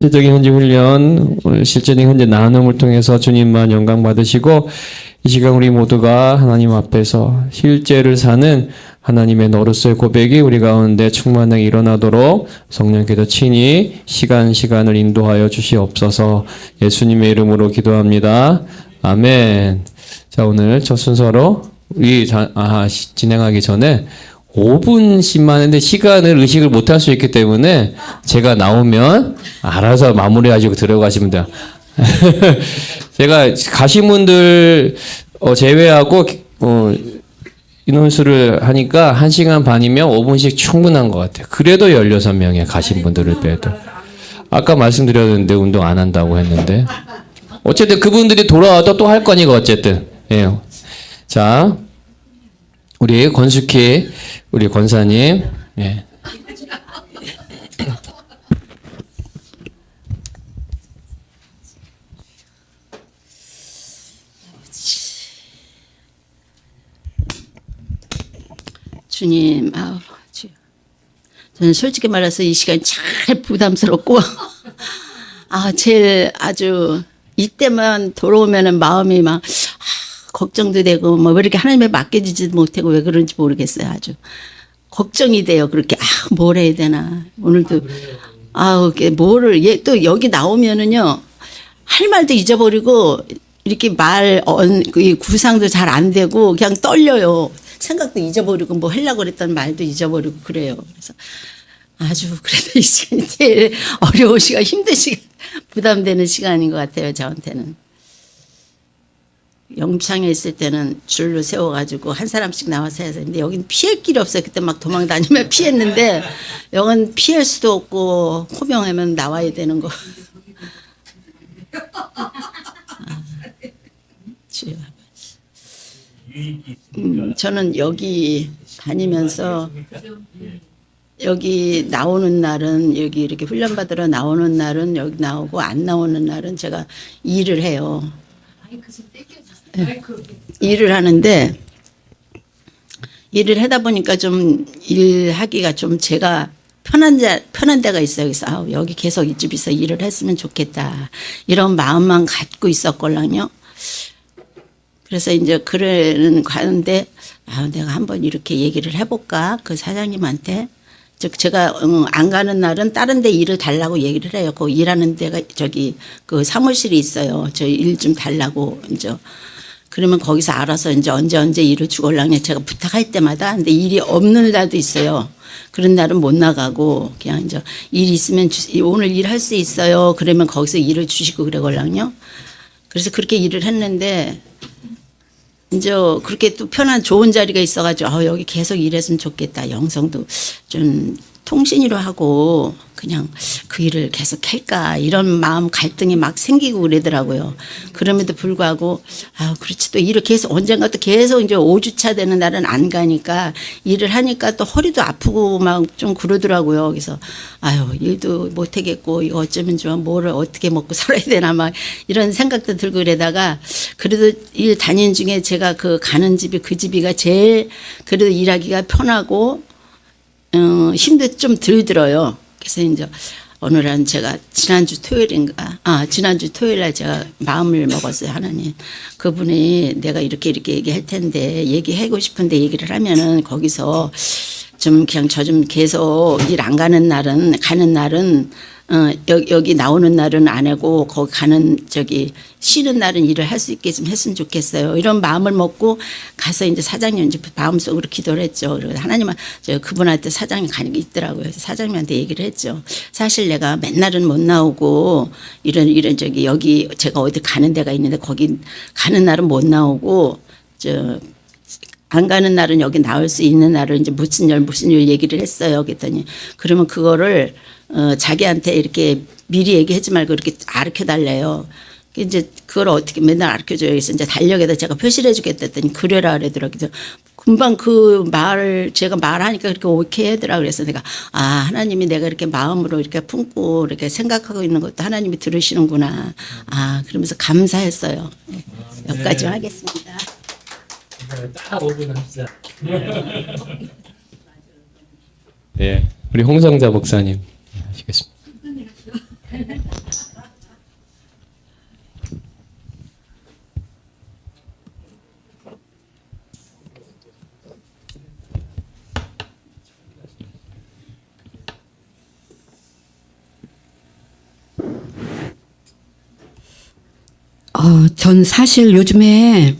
실제적인 현재 훈련, 오늘 실제적인 현재 나눔을 통해서 주님만 영광 받으시고 이 시간 우리 모두가 하나님 앞에서 실제를 사는 하나님의 너로서의 고백이 우리 가운데 충만하게 일어나도록 성령께서 친히 시간을 인도하여 주시옵소서. 예수님의 이름으로 기도합니다. 아멘. 자, 오늘 첫 순서로 우리 진행하기 전에 5분씩만 했는데 시간을 의식을 못할 수 있기 때문에 제가 나오면 알아서 마무리하시고 들어가시면 돼요. 제가 가신 분들 제외하고 인원수를 하니까 1시간 반이면 5분씩 충분한 것 같아요. 그래도 16명에 가신 분들을 빼도. 아까 말씀드렸는데 운동 안 한다고 했는데 어쨌든 그분들이 돌아와도 또 할 거니까 어쨌든. 예. 자, 우리 권숙희 우리 권사님. 예. 주님, 저는 솔직히 말해서 이 시간이 잘 부담스럽고, 제일 아주 이때만 돌아오면은 마음이 막, 걱정도 되고, 뭐, 왜 이렇게 하나님에 맡겨지지도 못하고 왜 그런지 모르겠어요. 아주. 걱정이 돼요. 그렇게, 뭘 해야 되나. 오늘도, 또 여기 나오면은요, 할 말도 잊어버리고, 이렇게 구상도 잘 안 되고, 그냥 떨려요. 생각도 잊어버리고 뭐 하려고 그랬던 말도 잊어버리고 그래요. 그래서 아주 그래도 이 시간이 제일 어려운 시간, 힘든 시간, 부담되는 시간인 것 같아요. 저한테는. 영창에 있을 때는 줄로 세워가지고 한 사람씩 나와서 해야 되는데 여기는 피할 길이 없어요. 그때 막 도망 다니면 피했는데 여긴 피할 수도 없고 호명하면 나와야 되는 거. 주여. 저는 여기 다니면서 여기 나오는 날은 여기 이렇게 훈련받으러 나오는 날은 여기 나오고 안 나오는 날은 제가 일을 해요. 일을 하는데 일을 하다 보니까 좀 일하기가 좀 제가 편한 데가 있어요. 그래서 여기 계속 이쪽에서 일을 했으면 좋겠다 이런 마음만 갖고 있었걸랑요. 그래서 이제 그러는 가는데 내가 한번 이렇게 얘기를 해볼까 그 사장님한테. 제가 안 가는 날은 다른 데 일을 달라고 얘기를 해요. 그 일하는 데가 그 사무실이 있어요. 저 일 좀 달라고 이제. 그러면 거기서 알아서 이제 언제 일을 주걸랑요. 제가 부탁할 때마다. 근데 일이 없는 날도 있어요. 그런 날은 못 나가고 그냥 이제 일 있으면 오늘 일할 수 있어요. 그러면 거기서 일을 주시고 그러걸랑요. 그래서 그렇게 일을 했는데. 이제 그렇게 또 편한 좋은 자리가 있어가지고 여기 계속 일했으면 좋겠다. 영성도 좀 통신이로 하고 그냥 그 일을 계속 할까 이런 마음 갈등이 막 생기고 그러더라고요. 그럼에도 불구하고 그렇지 또 일을 계속 언젠가 또 계속 이제 5주차 되는 날은 안 가니까 일을 하니까 또 허리도 아프고 막 좀 그러더라고요. 그래서 일도 못 하겠고 이거 어쩌면 좀 뭐를 어떻게 먹고 살아야 되나 막 이런 생각도 들고 그러다가 그래도 일 다니는 중에 제가 그 가는 집이 그 집이가 제일 그래도 일하기가 편하고 힘도 좀 덜 들어요. 그래서 이제 어느 날 제가 지난주 토요일 날 제가 마음을 먹었어요. 하나님, 그분이 내가 이렇게 얘기할 텐데 얘기하고 싶은데 얘기를 하면은 거기서 좀 그냥 저 좀 계속 일 안 가는 날은 여기 나오는 날은 안 하고 거기 가는 쉬는 날은 일을 할 수 있게 좀 했으면 좋겠어요. 이런 마음을 먹고 가서 이제 사장님 이제 마음속으로 기도를 했죠. 그리고 하나님은 그분한테 사장님 가는 게 있더라고요. 그래서 사장님한테 얘기를 했죠. 사실 내가 맨날은 못 나오고 이런 여기 제가 어디 가는 데가 있는데 거기 가는 날은 못 나오고 안 가는 날은 여기 나올 수 있는 날을 이제 무슨 일 얘기를 했어요. 그랬더니 그러면 그거를 자기한테 이렇게 미리 얘기하지 말고 이렇게 가르쳐 달래요. 이제 그걸 어떻게 맨날 가르쳐줘요. 그래서 이제 달력에다 제가 표시를 해주겠다 했더니 그래라 그러더라고요. 금방 제가 말하니까 그렇게 오케이 하더라. 그래서 내가 하나님이 내가 이렇게 마음으로 이렇게 품고 이렇게 생각하고 있는 것도 하나님이 들으시는구나. 그러면서 감사했어요. 네, 여기까지 하겠습니다. 딱 5분 합시다. 네, 우리 홍성자 목사님 하시겠습니다. 전 사실 요즘에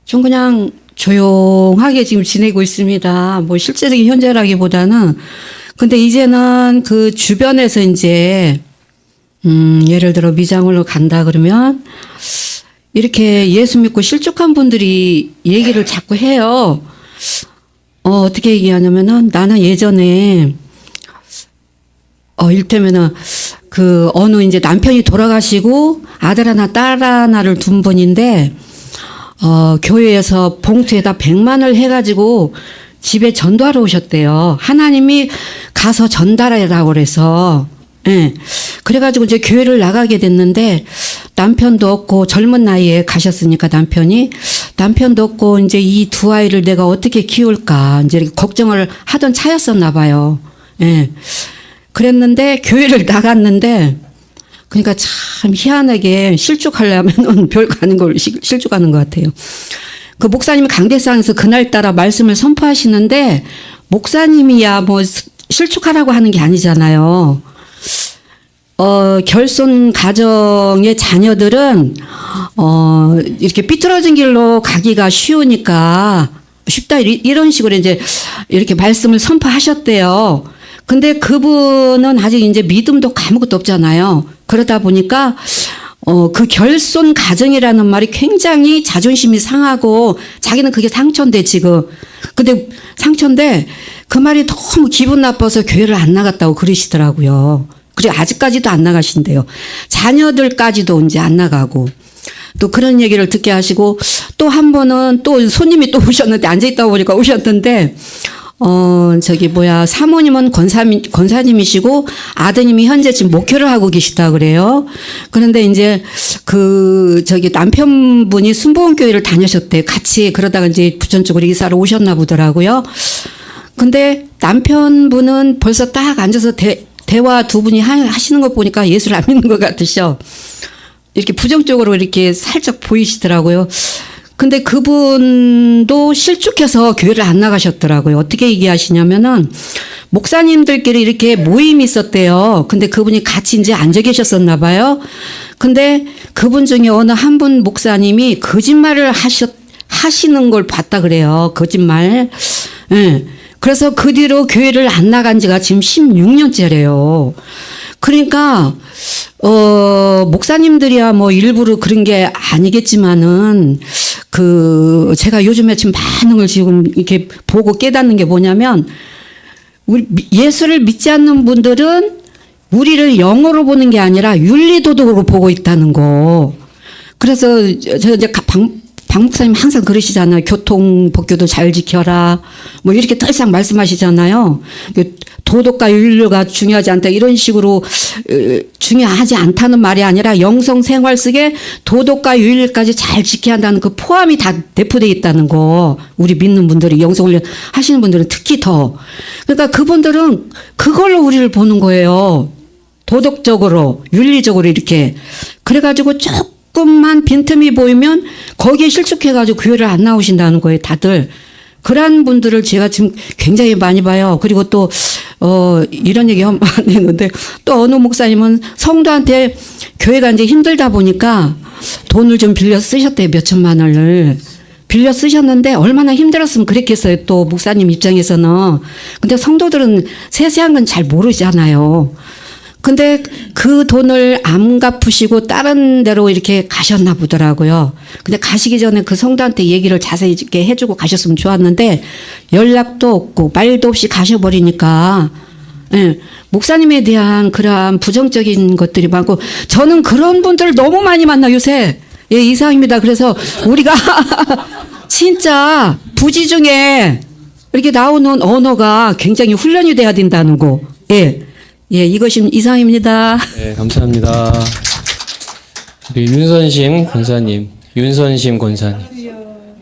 좀 그냥 조용하게 지금 지내고 있습니다. 뭐 실제적인 현재라기보다는. 근데 이제는 그 주변에서 이제, 예를 들어 미장원로 간다 그러면 이렇게 예수 믿고 실족한 분들이 얘기를 자꾸 해요. 어떻게 얘기하냐면은 나는 예전에 일테면은 그 어느 이제 남편이 돌아가시고 아들 하나 딸 하나를 둔 분인데 교회에서 봉투에다 100만을 해가지고 집에 전도하러 오셨대요. 하나님이 가서 전달하라고 그래서. 예. 그래가지고 이제 교회를 나가게 됐는데 남편도 없고 젊은 나이에 가셨으니까 남편도 없고 이제 이 두 아이를 내가 어떻게 키울까 이제 이렇게 걱정을 하던 차였었나 봐요. 예. 그랬는데 교회를 나갔는데 그러니까 참 희한하게 실족하려면은 별거 아닌 걸 실족하는 것 같아요. 그 목사님이 강대상에서 그날따라 말씀을 선포하시는데 목사님이야 뭐 실족하라고 하는 게 아니잖아요. 결손 가정의 자녀들은 이렇게 삐뚤어진 길로 가기가 쉽다 이런 식으로 이제 이렇게 말씀을 선포하셨대요. 근데 그분은 아직 이제 믿음도 아무것도 없잖아요. 그러다 보니까 그 결손 가정이라는 말이 굉장히 자존심이 상하고 자기는 그게 상처인데 지금. 근데 상처인데 그 말이 너무 기분 나빠서 교회를 안 나갔다고 그러시더라고요. 그리고 아직까지도 안 나가신대요. 자녀들까지도 이제 안 나가고. 또 그런 얘기를 듣게 하시고 또 한 번은 또 손님이 또 오셨는데 앉아있다 보니까 오셨는데 사모님은 권사님이시고 아드님이 현재 지금 목회를 하고 계시다 그래요. 그런데 이제 남편분이 순복음교회를 다니셨대. 같이 그러다가 이제 부천 쪽으로 이사를 오셨나 보더라고요. 근데 남편분은 벌써 딱 앉아서 대화 두 분이 하시는 거 보니까 예수를 안 믿는 것 같으셔. 이렇게 부정적으로 이렇게 살짝 보이시더라고요. 근데 그분도 실족해서 교회를 안 나가셨더라고요. 어떻게 얘기하시냐면은 목사님들끼리 이렇게 모임이 있었대요. 근데 그분이 같이 이제 앉아 계셨었나 봐요. 근데 그분 중에 어느 한 분 목사님이 거짓말을 하시는 걸 봤다 그래요. 거짓말. 예. 그래서 그 뒤로 교회를 안 나간 지가 지금 16년째래요. 그러니까 목사님들이야 뭐 일부러 그런 게 아니겠지만은 제가 요즘에 지금 많은 걸 지금 이렇게 보고 깨닫는 게 뭐냐면 우리 예수를 믿지 않는 분들은 우리를 영어로 보는 게 아니라 윤리도덕으로 보고 있다는 거. 그래서 제가 이제 박 목사님 항상 그러시잖아요. 교통법규도 잘 지켜라. 뭐 이렇게 더 이상 말씀하시잖아요. 도덕과 윤리가 중요하지 않다. 이런 식으로 중요하지 않다는 말이 아니라 영성생활 속에 도덕과 윤리까지 잘 지켜야 한다는 그 포함이 다 내포되어 있다는 거. 우리 믿는 분들이 영성훈련 하시는 분들은 특히 더. 그러니까 그분들은 그걸로 우리를 보는 거예요. 도덕적으로 윤리적으로 이렇게. 그래가지고 조금만 빈틈이 보이면 거기에 실축해가지고 교회를 안 나오신다는 거예요, 다들. 그러한 분들을 제가 지금 굉장히 많이 봐요. 그리고 또, 이런 얘기 한 번 했는데, 또 어느 목사님은 성도한테 교회가 이제 힘들다 보니까 돈을 좀 빌려 쓰셨대요, 몇 천만 원을. 빌려 쓰셨는데 얼마나 힘들었으면 그랬겠어요, 또 목사님 입장에서는. 근데 성도들은 세세한 건 잘 모르잖아요. 근데 그 돈을 안 갚으시고 다른 데로 이렇게 가셨나 보더라고요. 근데 가시기 전에 그 성도한테 얘기를 자세히 이렇게 해주고 가셨으면 좋았는데 연락도 없고 말도 없이 가셔버리니까 예, 목사님에 대한 그러한 부정적인 것들이 많고 저는 그런 분들을 너무 많이 만나 요새. 예, 이상입니다. 그래서 우리가 진짜 부지 중에 이렇게 나오는 언어가 굉장히 훈련이 돼야 된다는 거. 예. 예, 이것이 이상입니다. 네, 감사합니다. 우리 윤선심 권사님,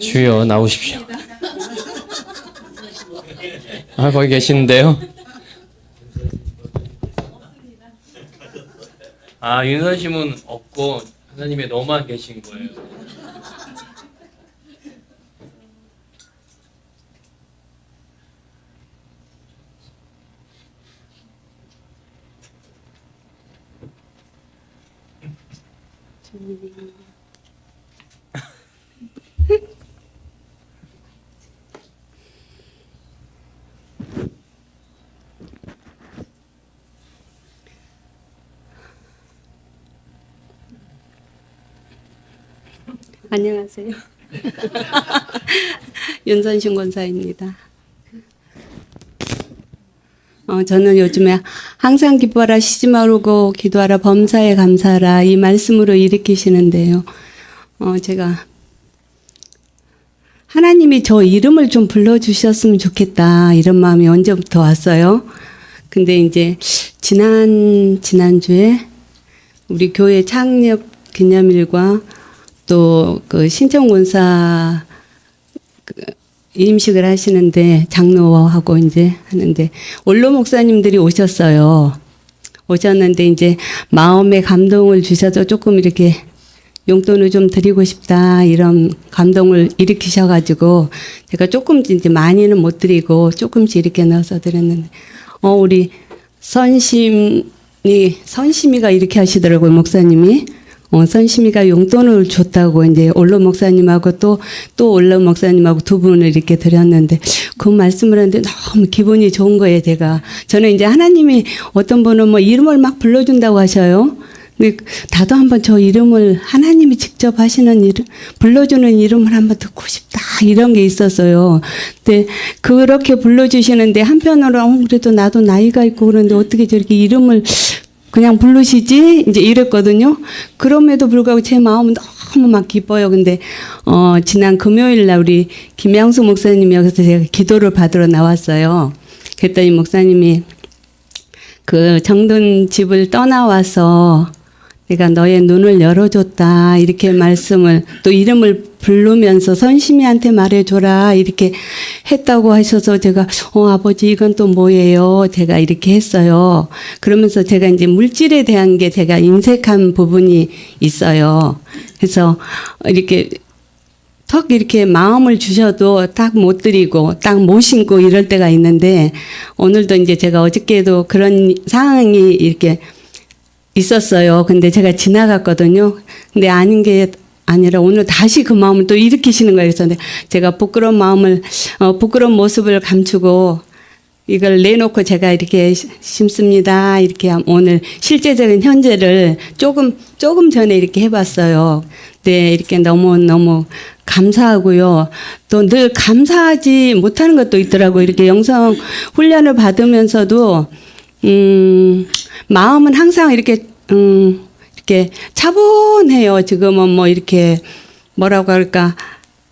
주여 나오십시오. 거기 계시는데요. 윤선심은 없고 하나님의 너만 계신 거예요. 안녕하세요. 윤선신 권사입니다. 저는 요즘에 항상 기뻐하라, 쉬지 말고 기도하라, 범사에 감사하라 이 말씀으로 일으키시는데요. 제가 하나님이 저 이름을 좀 불러주셨으면 좋겠다 이런 마음이 언제부터 왔어요. 근데 이제 지난주에 우리 교회 창립 기념일과 또 그 신청권사 임식을 하시는데 장로하고 이제 하는데 원로 목사님들이 오셨어요. 오셨는데 이제 마음에 감동을 주셔서 조금 이렇게 용돈을 좀 드리고 싶다 이런 감동을 일으키셔가지고 제가 조금 이제 많이는 못 드리고 조금씩 이렇게 넣어서 드렸는데 우리 선심이가 이렇게 하시더라고요, 목사님이. 선심이가 용돈을 줬다고 이제 올로 목사님하고 또 올로 목사님하고 두 분을 이렇게 드렸는데 그 말씀을 하는데 너무 기분이 좋은 거예요, 제가. 저는 이제 하나님이 어떤 분은 뭐 이름을 막 불러준다고 하셔요. 근데 나도 한번 저 이름을 하나님이 직접 하시는 이름, 불러주는 이름을 한번 듣고 싶다 이런 게 있었어요. 근데 그렇게 불러주시는데 한편으로 그래도 나도 나이가 있고 그런데 어떻게 저렇게 이름을 그냥 부르시지? 이제 이랬거든요. 그럼에도 불구하고 제 마음은 너무 막 기뻐요. 근데, 지난 금요일 날 우리 김양수 목사님이 여기서 제가 기도를 받으러 나왔어요. 그랬더니 목사님이 그 정든 집을 떠나와서 내가 너의 눈을 열어줬다. 이렇게 말씀을 또 이름을 부르면서 선심이한테 말해줘라. 이렇게 했다고 하셔서 제가 아버지 이건 또 뭐예요? 제가 이렇게 했어요. 그러면서 제가 이제 물질에 대한 게 제가 인색한 부분이 있어요. 그래서 이렇게 턱 이렇게 마음을 주셔도 딱 못 드리고 딱 못 신고 이럴 때가 있는데 오늘도 이제 제가 어저께도 그런 상황이 이렇게 있었어요. 근데 제가 지나갔거든요. 근데 아닌 게 아니라 오늘 다시 그 마음을 또 일으키시는 거예요. 그래서 제가 부끄러운 마음을, 부끄러운 모습을 감추고 이걸 내놓고 제가 이렇게 심습니다. 이렇게 오늘 실제적인 현재를 조금 전에 이렇게 해봤어요. 네, 이렇게 너무 감사하고요. 또 늘 감사하지 못하는 것도 있더라고요. 이렇게 영성 훈련을 받으면서도, 마음은 항상 이렇게 차분해요. 지금은 뭐 이렇게 뭐라고 할까.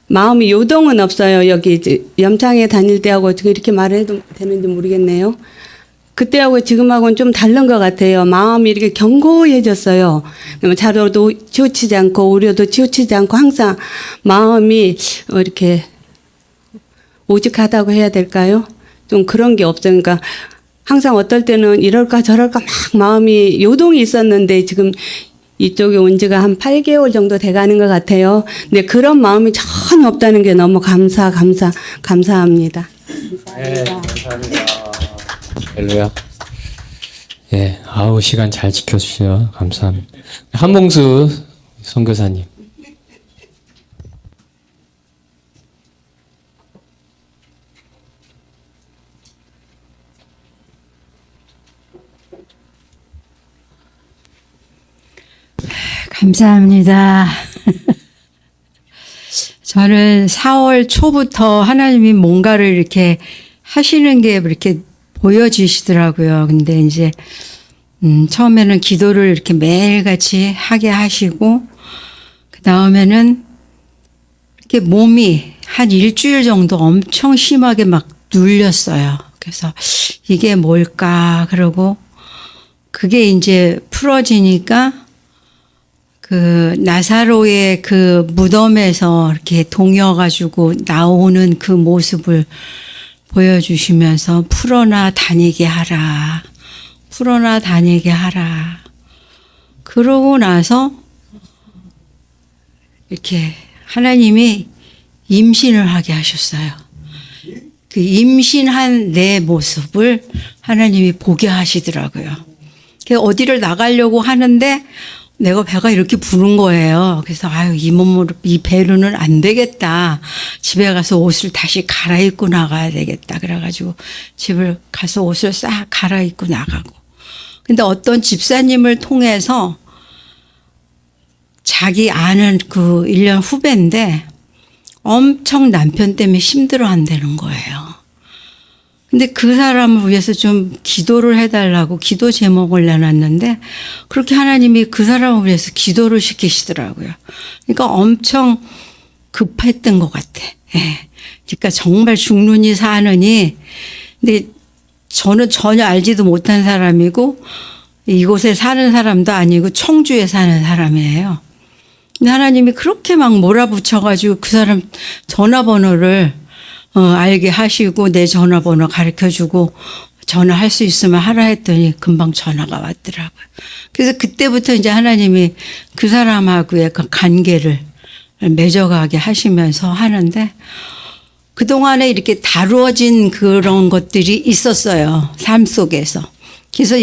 마음이 요동은 없어요. 여기 이제 염창에 다닐 때하고 지금 이렇게 말해도 되는지 모르겠네요. 그때하고 지금하고는 좀 다른 것 같아요. 마음이 이렇게 견고해졌어요. 자료도 치우치지 않고 우려도 치우치지 않고 항상 마음이 이렇게 오직하다고 해야 될까요? 좀 그런 게 없어요. 그러니까 항상 어떨 때는 이럴까 저럴까 막 마음이 요동이 있었는데 지금 이쪽에 온 지가 한 8개월 정도 돼가는 것 같아요. 근데 그런 마음이 전혀 없다는 게 너무 감사합니다. 네, 감사합니다. 할렐루야. 예, 시간 잘 지켜주셔 감사합니다. 한봉수 선교사님. 감사합니다. 저는 4월 초부터 하나님이 뭔가를 이렇게 하시는 게 이렇게 보여지시더라고요. 근데 이제, 처음에는 기도를 이렇게 매일같이 하게 하시고, 그 다음에는 이렇게 몸이 한 일주일 정도 엄청 심하게 막 눌렸어요. 그래서 이게 뭘까? 그러고, 그게 이제 풀어지니까, 그 나사로의 그 무덤에서 이렇게 동여가지고 나오는 그 모습을 보여주시면서 풀어나 다니게 하라. 풀어나 다니게 하라. 그러고 나서 이렇게 하나님이 임신을 하게 하셨어요. 그 임신한 내 모습을 하나님이 보게 하시더라고요. 어디를 나가려고 하는데 내가 배가 이렇게 부른 거예요. 그래서 이 몸으로 이 배로는 안 되겠다. 집에 가서 옷을 다시 갈아입고 나가야 되겠다. 그래가지고 집을 가서 옷을 싹 갈아입고 나가고. 근데 어떤 집사님을 통해서 자기 아는 그 1년 후배인데 엄청 남편 때문에 힘들어 한다는 거예요. 근데 그 사람을 위해서 좀 기도를 해달라고 기도 제목을 내놨는데 그렇게 하나님이 그 사람을 위해서 기도를 시키시더라고요. 그러니까 엄청 급했던 것 같아. 예. 그러니까 정말 죽느니 사느니. 근데 저는 전혀 알지도 못한 사람이고 이곳에 사는 사람도 아니고 청주에 사는 사람이에요. 근데 하나님이 그렇게 막 몰아붙여가지고 그 사람 전화번호를 알게 하시고 내 전화번호 가르쳐주고 전화할 수 있으면 하라 했더니 금방 전화가 왔더라고요. 그래서 그때부터 이제 하나님이 그 사람하고의 그 관계를 맺어가게 하시면서 하는데 그동안에 이렇게 다루어진 그런 것들이 있었어요. 삶 속에서. 그래서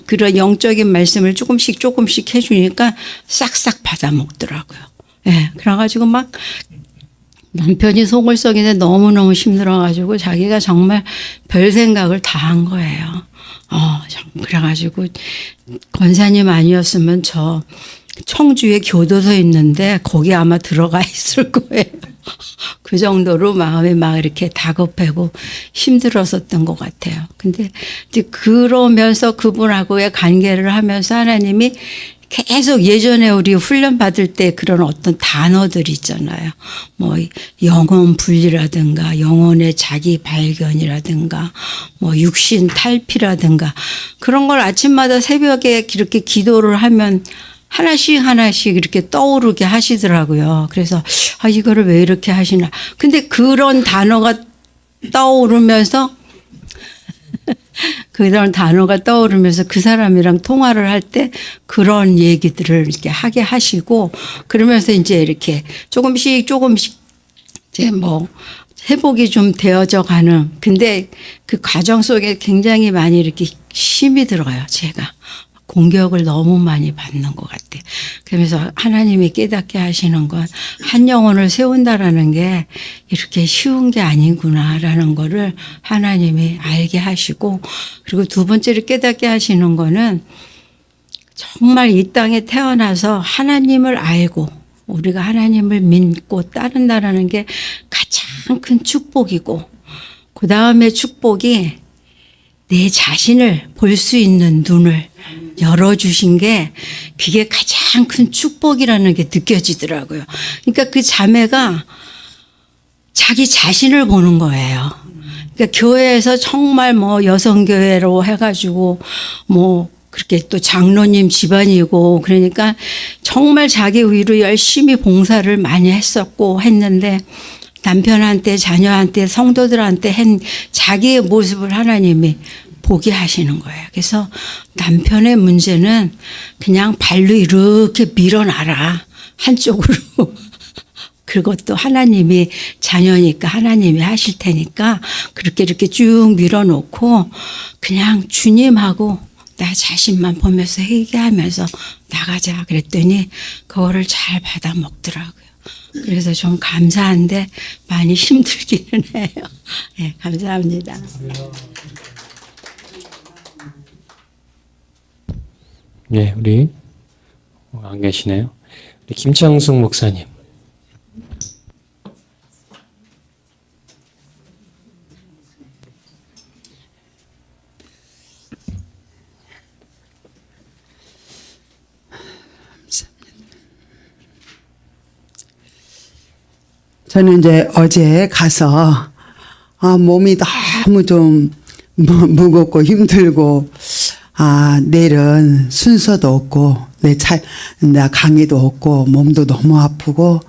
그런 영적인 말씀을 조금씩 해주니까 싹싹 받아먹더라고요. 예. 그래가지고 막 남편이 속을 썩이는데 너무너무 힘들어가지고 자기가 정말 별 생각을 다 한 거예요. 그래가지고 권사님 아니었으면 저 청주에 교도소 있는데 거기 아마 들어가 있을 거예요. 그 정도로 마음이 막 이렇게 다급하고 힘들었었던 것 같아요. 근데 이제 그러면서 그분하고의 관계를 하면서 하나님이 계속 예전에 우리 훈련 받을 때 그런 어떤 단어들 있잖아요. 뭐 영혼 분리라든가 영혼의 자기 발견이라든가 뭐 육신 탈피라든가 그런 걸 아침마다 새벽에 이렇게 기도를 하면 하나씩 이렇게 떠오르게 하시더라고요. 그래서 이거를 왜 이렇게 하시나. 근데 그런 단어가 떠오르면서 그 사람이랑 통화를 할 때 그런 얘기들을 이렇게 하게 하시고 그러면서 이제 이렇게 조금씩 이제 뭐 회복이 좀 되어져 가는. 근데 그 과정 속에 굉장히 많이 이렇게 힘이 들어요. 제가. 공격을 너무 많이 받는 것 같아. 그러면서 하나님이 깨닫게 하시는 건 한 영혼을 세운다라는 게 이렇게 쉬운 게 아니구나라는 거를 하나님이 알게 하시고 그리고 두 번째로 깨닫게 하시는 거는 정말 이 땅에 태어나서 하나님을 알고 우리가 하나님을 믿고 따른다라는 게 가장 큰 축복이고 그 다음에 축복이 내 자신을 볼 수 있는 눈을 열어주신 게 그게 가장 큰 축복이라는 게 느껴지더라고요. 그러니까 그 자매가 자기 자신을 보는 거예요. 그러니까 교회에서 정말 뭐 여성교회로 해가지고 뭐 그렇게 또 장로님 집안이고 그러니까 정말 자기 위로 열심히 봉사를 많이 했는데 남편한테 자녀한테 성도들한테 한 자기의 모습을 하나님이 보게 하시는 거예요. 그래서 남편의 문제는 그냥 발로 이렇게 밀어놔라. 한쪽으로. 그것도 하나님이 자녀니까 하나님이 하실 테니까 그렇게 이렇게 쭉 밀어놓고 그냥 주님하고 나 자신만 보면서 회개하면서 나가자 그랬더니 그거를 잘 받아 먹더라고요. 그래서 좀 감사한데 많이 힘들기는 해요. 네, 감사합니다. 네, 우리 안 계시네요. 우리 김창숙 목사님. 저는 이제 어제 가서 몸이 너무 좀 무겁고 힘들고 내일은 순서도 없고 나 강의도 없고 몸도 너무 아프고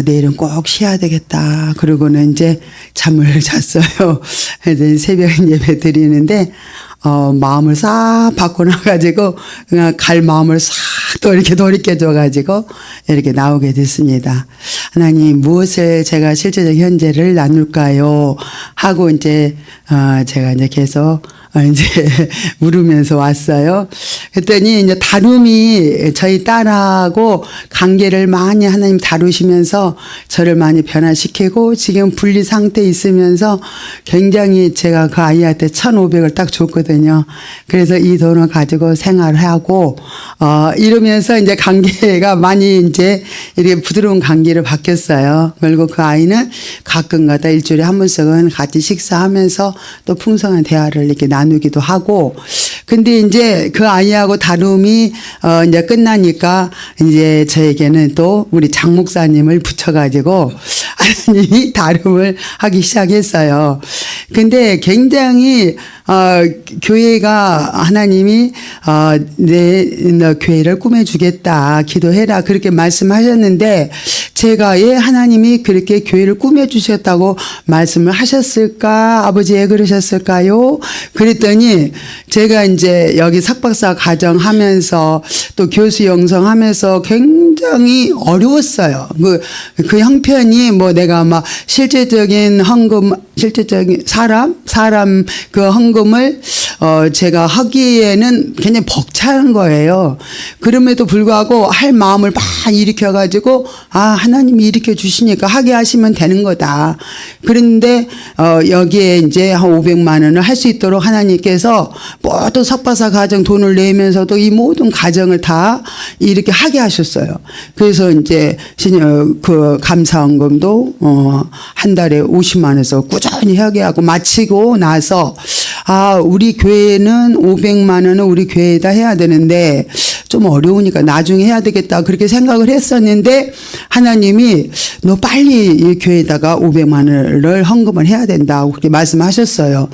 내일은 꼭 쉬어야 되겠다. 그러고는 이제 잠을 잤어요. 이제 새벽 예배 드리는데 마음을 싹 바꿔놔가지고 그냥 갈 마음을 싹 또 이렇게 돌이켜줘가지고 이렇게 나오게 됐습니다. 하나님 무엇을 제가 실제적 현재를 나눌까요? 하고 이제 제가 이제 계속 이제 물으면서 왔어요. 그랬더니 이제 다룸이 저희 딸하고 관계를 많이 하나님 다루시면서 저를 많이 변화시키고 지금 분리 상태에 있으면서 굉장히 제가 그 아이한테 1,500을 딱 줬거든요. 그래서 이 돈을 가지고 생활하고 이러면서 이제 관계가 많이 이제 이렇게 부드러운 관계로 바뀌었어요. 그리고 그 아이는 가끔가다 일주일에 한 번씩은 같이 식사하면서 또 풍성한 대화를 이렇게 나누기도 하고. 근데 이제 그 아이하고 다룸이 이제 끝나니까 이제 저에게는 또 우리 장 목사님을 붙여가지고 하나님이 다룸을 하기 시작했어요. 근데 굉장히 교회가 하나님이 너 교회를 꾸며주겠다 기도해라 그렇게 말씀하셨는데 제가 예 하나님이 그렇게 교회를 꾸며주셨다고 말씀을 하셨을까 아버지 왜 그러셨을까요? 그랬더니 제가 이제 여기 석박사 과정하면서 또 교수 영성하면서 굉장히 어려웠어요. 그 형편이 뭐 내가 막 실제적인 헌금 실제적인 사람 그 헌금을 제가 하기에는 굉장히 벅찬 거예요. 그럼에도 불구하고 할 마음을 막 일으켜가지고 하나님이 일으켜 주시니까 하게 하시면 되는 거다. 그런데 여기에 이제 한 500만 원을 할 수 있도록 하나님께서 모든 석박사 과정 돈을 내면서도 이 모든 과정을 다 이렇게 하게 하셨어요. 그래서 이제 그 감사헌금도 한 달에 50만 원에서 꾸준히 하게 하고 마치고 나서 우리 교회는 500만 원은 우리 교회에다 해야 되는데 좀 어려우니까 나중에 해야 되겠다 그렇게 생각을 했었는데 하나님이 너 빨리 이 교회에다가 500만 원을 헌금을 해야 된다고 그렇게 말씀하셨어요.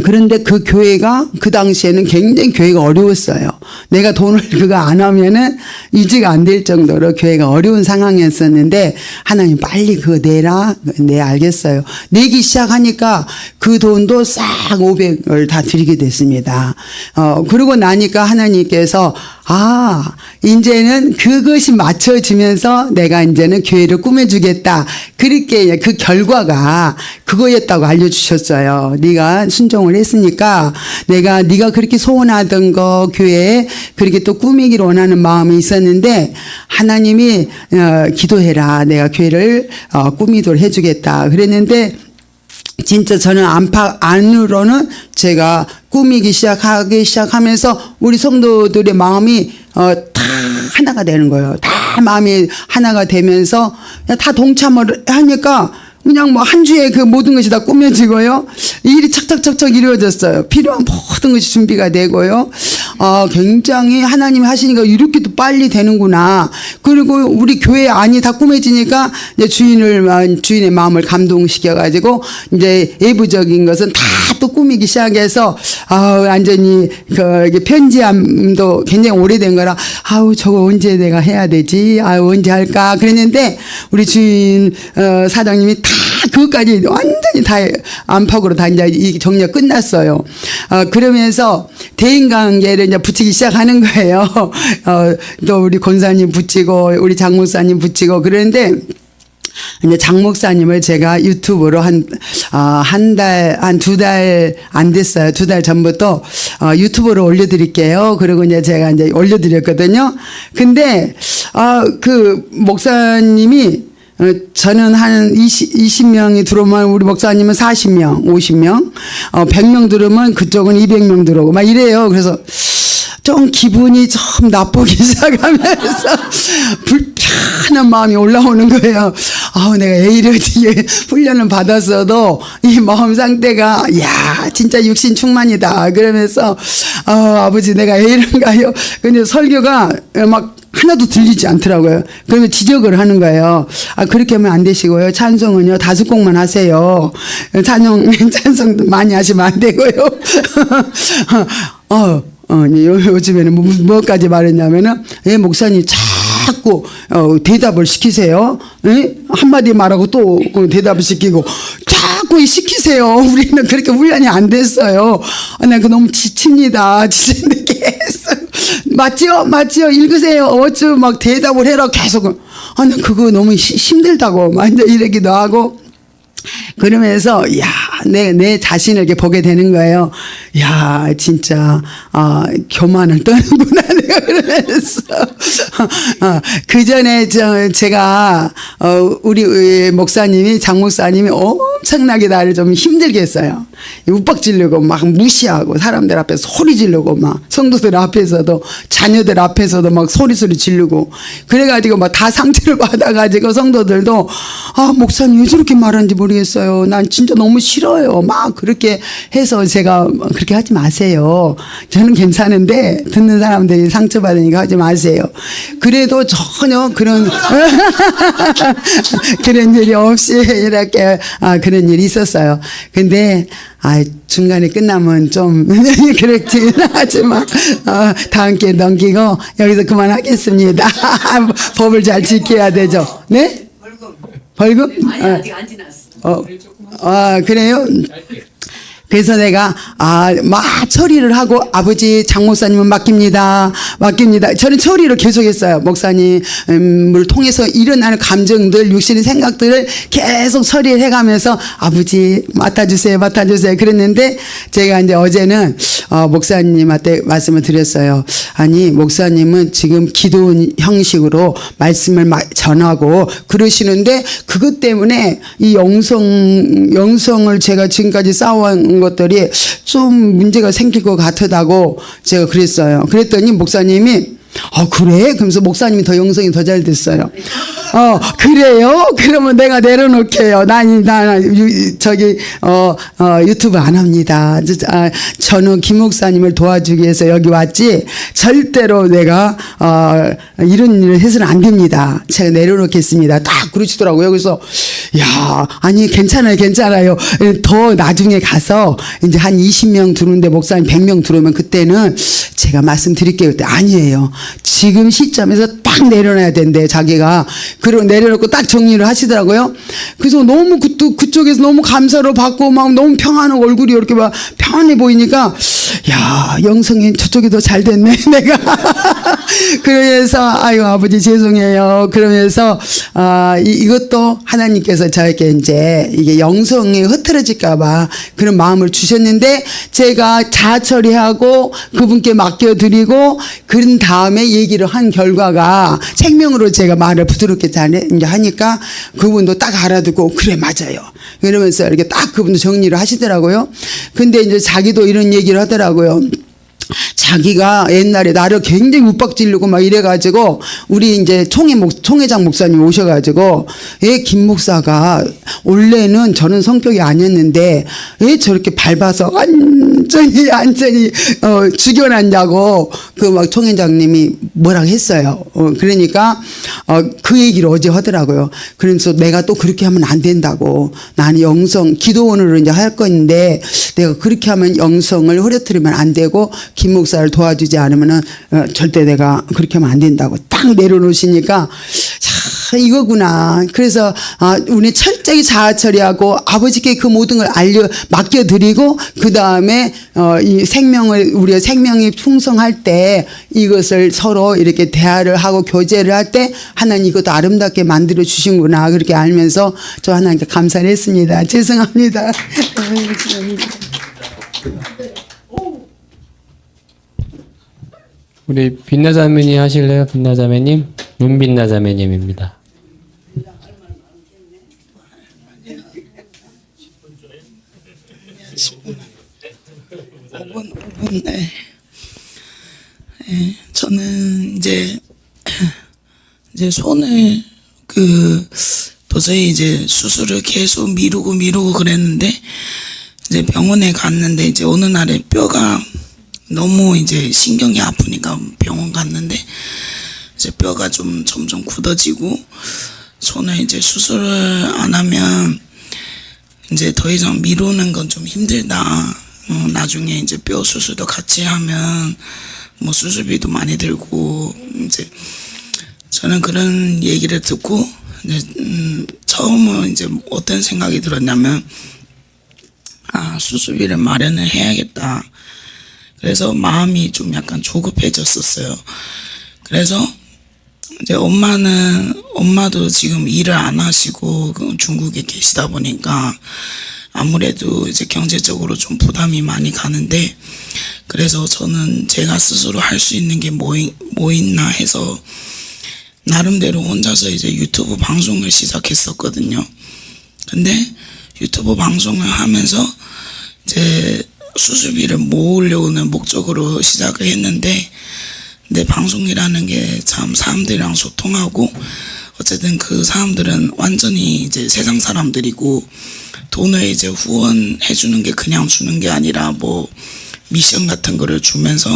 그런데 그 교회가 그 당시에는 굉장히 교회가 어려웠어요. 내가 돈을 그거 안 하면은 유지가 안 될 정도로 교회가 어려운 상황이었었는데 하나님 빨리 그거 내라. 네 알겠어요. 내기 시작하니까 그 돈도 싹 500을 다 드리게 됐습니다. 그러고 나니까 하나님께서 이제는 그것이 맞춰지면서 내가 이제는 교회를 꾸며주겠다. 그렇게 그 결과가 그거였다고 알려주셨어요. 네가 순종을 했으니까 네가 그렇게 소원하던 거 교회에 그렇게 또 꾸미기를 원하는 마음이 있었는데 하나님이 기도해라. 내가 교회를 꾸미도록 해주겠다. 그랬는데 진짜 저는 안으로는 제가 꾸미기 시작하면서 우리 성도들의 마음이 다 하나가 되는 거예요. 다 마음이 하나가 되면서 다 동참을 하니까 그냥 뭐 한 주에 그 모든 것이 다 꾸며지고요. 일이 착착착착 이루어졌어요. 필요한 모든 것이 준비가 되고요. 굉장히 하나님이 하시니까 이렇게도 빨리 되는구나. 그리고 우리 교회 안이 다 꾸며지니까 이제 주인의 마음을 감동시켜가지고 이제 외부적인 것은 다 또 꾸미기 시작해서 완전히 그 편지함도 굉장히 오래된 거라 저거 언제 내가 해야 되지? 언제 할까? 그랬는데 우리 주인 사장님이 다 그것까지 완전히 다 안팎으로 다 이제 이 정리가 끝났어요. 그러면서 대인관계를 이제 붙이기 시작하는 거예요. 또 우리 권사님 붙이고 우리 장 목사님 붙이고 그러는데 이제 장 목사님을 제가 유튜브로 한 두 달 안 됐어요. 2달 전부터 유튜브로 올려드릴게요. 그리고 이제 제가 이제 올려드렸거든요. 근데 그 목사님이 저는 한 20명이 들어오면 우리 목사님은 40명, 50명, 100명 들어오면 그쪽은 200명 들어오고 막 이래요. 그래서 좀 기분이 좀 나쁘기 시작하면서 불편한 마음이 올라오는 거예요. 내가 왜 이러지? 훈련을 받았어도 이 마음 상태가 진짜 육신 충만이다. 그러면서 아버지 내가 왜 이런가요? 근데 설교가 막 하나도 들리지 않더라고요. 그러면 지적을 하는 거예요. 그렇게 하면 안 되시고요. 찬송은요 5곡만 하세요. 찬송도 많이 하시면 안 되고요. 요즘에는 뭐까지 말했냐면은 목사님 자꾸 대답을 시키세요. 한마디 말하고 또 대답을 시키고 자꾸 시키세요. 우리는 그렇게 훈련이 안 됐어요. 나 그 너무 지칩니다. 지치는데 계속 맞지요? 읽으세요. 어쩌 막 대답을 해라 계속. 나 그거 너무 힘들다고 막 이러기도 하고. 그러면서 내 자신을 이렇게 보게 되는 거예요. 야, 진짜, 교만을 떠는구나, 내가 그러면서. 그 전에 제가, 우리 목사님이, 장 목사님이 엄청나게 나를 좀 힘들게 했어요. 윽박 지르고 막 무시하고 사람들 앞에서 소리 지르고 막 성도들 앞에서도 자녀들 앞에서도 막 소리 지르고 그래가지고 막 다 상처를 받아가지고 성도들도 목사님 왜 저렇게 말하는지 모르겠어요. 난 진짜 너무 싫어요. 막 그렇게 해서 제가 그렇게 하지 마세요. 저는 괜찮은데 듣는 사람들이 상처받으니까 하지 마세요. 그래도 전혀 그런 그런 일이 없이 이렇게 그런 일이 있었어요. 근데 중간에 끝나면 좀 그렇긴 하지만 다음 기회에 넘기고 여기서 그만하겠습니다. 법을 잘 지켜야 되죠. 네? 벌금? 아직 안 지났어. 그래요? 그래서 내가 막 처리를 하고 아버지 장목사님은 맡깁니다. 저는 처리를 계속했어요. 목사님을 통해서 일어나는 감정들, 육신의 생각들을 계속 처리를 해가면서 아버지 맡아주세요. 그랬는데 제가 이제 어제는 목사님한테 말씀을 드렸어요. 아니 목사님은 지금 기도 형식으로 말씀을 전하고 그러시는데 그것 때문에 이 영성을 제가 지금까지 쌓아온 것들이 좀 문제가 생길 것 같다고 제가 그랬어요. 그랬더니 목사님이 그래? 그러면서 목사님이 더 영성이 더 잘 됐어요. 그래요? 그러면 내가 내려놓게요. 저기, 유튜브 안 합니다. 저는 김 목사님을 도와주기 위해서 여기 왔지, 절대로 내가, 이런 일을 해서는 안 됩니다. 제가 내려놓겠습니다. 딱 그러시더라고요. 그래서, 아니, 괜찮아요. 더 나중에 가서, 이제 한 20명 들어오는데 목사님 100명 들어오면 그때는 제가 말씀드릴게요. 그때 아니에요. 지금 시점에서 딱 내려놔야 된대, 자기가. 그리고 내려놓고 딱 정리를 하시더라고요. 그래서 너무 그쪽에서 너무 감사를 받고 막 너무 평안한 얼굴이 이렇게 막 평안해 보이니까 영성이 저쪽이 더 잘 됐네, 내가. 그래서 아유 아버지 죄송해요. 그러면서 이것도 하나님께서 저에게 이제 이게 영성이 흐트러질까봐 그런 마음을 주셨는데 제가 자아 처리하고 그분께 맡겨드리고 그런 다음에 얘기를 한 결과가 생명으로 제가 말을 부드럽게 이제 하니까 그분도 딱 알아듣고 그래 맞아요. 그러면서 이렇게 딱 그분도 정리를 하시더라고요. 근데 이제 자기도 이런 얘기를 하더라고요. 자기가 옛날에 나를 굉장히 윽박지르고 막 이래가지고 우리 이제 총회장 목사님 오셔가지고 김 목사가 원래는 저는 성격이 아니었는데 왜 저렇게 밟아서 완전히 죽여놨냐고 그 막 총회장님이 뭐라고 했어요. 그러니까 그 얘기를 어제 하더라고요. 그래서 내가 또 그렇게 하면 안 된다고. 나는 영성 기도원으로 이제 할 건데 내가 그렇게 하면 영성을 흐려뜨리면 안 되고 김 목사를 도와주지 않으면은 절대 내가 그렇게 하면 안 된다고 딱 내려놓으시니까 자 이거구나. 그래서 우리 철저히 자아 처리하고 아버지께 그 모든 걸 맡겨드리고 그 다음에 이 생명을 우리의 생명이 풍성할 때 이것을 서로 이렇게 대화를 하고 교제를 할 때 하나님 이것도 아름답게 만들어 주신구나 그렇게 알면서 저 하나님께 감사를 했습니다. 죄송합니다. 우리 빛나자매님 하실래요? 빛나자매님? 윤빛나자매님입니다. 네. 네. 저는 이제 손을 도저히 이제 수술을 계속 미루고 그랬는데 이제 병원에 갔는데 이제 어느 날에 뼈가 너무 이제 신경이 아프니까 병원 갔는데 이제 뼈가 좀 점점 굳어지고 손을 이제 수술을 안 하면 이제 더 이상 미루는 건 좀 힘들다. 나중에 이제 뼈 수술도 같이 하면 뭐 수술비도 많이 들고 이제 저는 그런 얘기를 듣고 이제 처음은 이제 어떤 생각이 들었냐면 수술비를 마련을 해야겠다. 그래서 마음이 좀 약간 조급해졌었어요. 그래서 이제 엄마도 지금 일을 안 하시고 중국에 계시다 보니까 아무래도 이제 경제적으로 좀 부담이 많이 가는데, 그래서 저는 제가 스스로 할 수 있는 게 뭐 있나 해서 나름대로 혼자서 이제 유튜브 방송을 시작했었거든요. 근데 유튜브 방송을 하면서 이제 수술비를 모으려는 목적으로 시작을 했는데, 근데 방송이라는 게 참 사람들이랑 소통하고, 어쨌든 그 사람들은 완전히 이제 세상 사람들이고, 돈을 이제 후원해 주는 게 그냥 주는 게 아니라 뭐 미션 같은 거를 주면서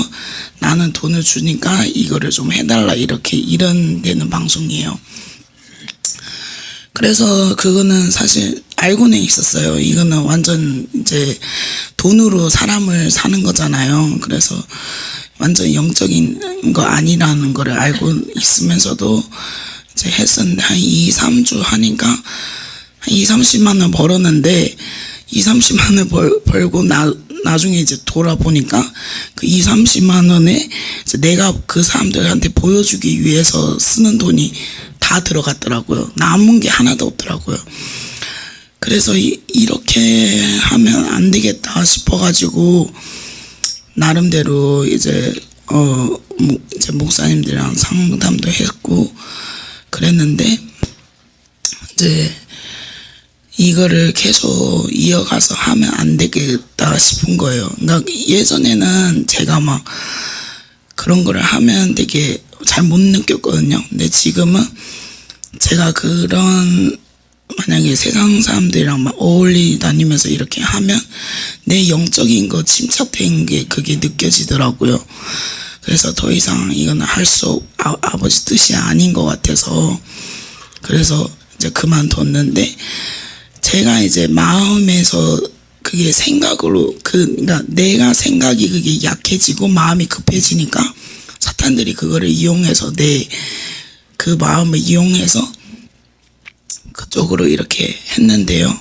나는 돈을 주니까 이거를 좀 해달라, 이렇게 이런 되는 방송이에요. 그래서 그거는 사실 알고는 있었어요. 이거는 완전 이제 돈으로 사람을 사는 거잖아요. 그래서 완전 영적인 거 아니라는 거를 알고 있으면서도 이제 했었는데, 한 2, 3주 하니까 한 2, 30만 원 벌었는데, 2, 30만 원 벌고 나중에 이제 돌아보니까 그 2, 30만 원에 이제 내가 그 사람들한테 보여주기 위해서 쓰는 돈이 다 들어갔더라고요. 남은 게 하나도 없더라고요. 그래서 이렇게 하면 안 되겠다 싶어가지고 나름대로 이제 이제 목사님들이랑 상담도 했고 그랬는데, 이제 이거를 계속 이어가서 하면 안 되겠다 싶은 거예요. 그러니까 예전에는 제가 막 그런 거를 하면 되게 잘 못 느꼈거든요. 근데 지금은 제가 그런, 만약에 세상 사람들이랑 막 어울리 다니면서 이렇게 하면 내 영적인 거 침착된 게 그게 느껴지더라고요. 그래서 더 이상 이거는 아버지 뜻이 아닌 것 같아서, 그래서 이제 그만뒀는데, 제가 이제 마음에서 그게 생각으로, 그러니까 내가 생각이 그게 약해지고 마음이 급해지니까 사탄들이 그거를 이용해서 내 그 마음을 이용해서 그쪽으로 이렇게 했는데요.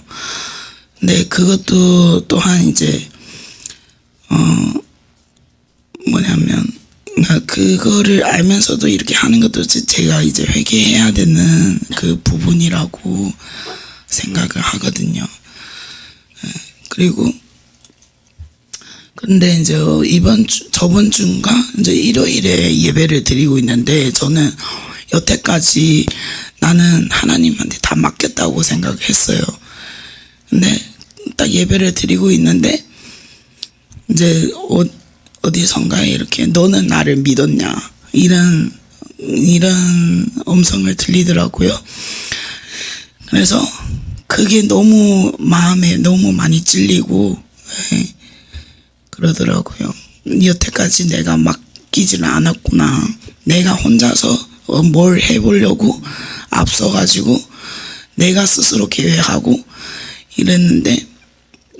근데 그것도 또한 이제 뭐냐면, 그러니까 그거를 알면서도 이렇게 하는 것도 제가 이제 회개해야 되는 그 부분이라고 생각을 하거든요. 그리고 근데 이제 저번 주인가 이제 일요일에 예배를 드리고 있는데, 저는 여태까지 나는 하나님한테 다 맡겼다고 생각했어요. 근데 딱 예배를 드리고 있는데 이제 어디선가에 이렇게 너는 나를 믿었냐, 이런 음성을 들리더라고요. 그래서 그게 너무 마음에 너무 많이 찔리고 그러더라고요. 여태까지 내가 맡기지를 않았구나. 내가 혼자서 뭘 해보려고 앞서가지고 내가 스스로 계획하고 이랬는데,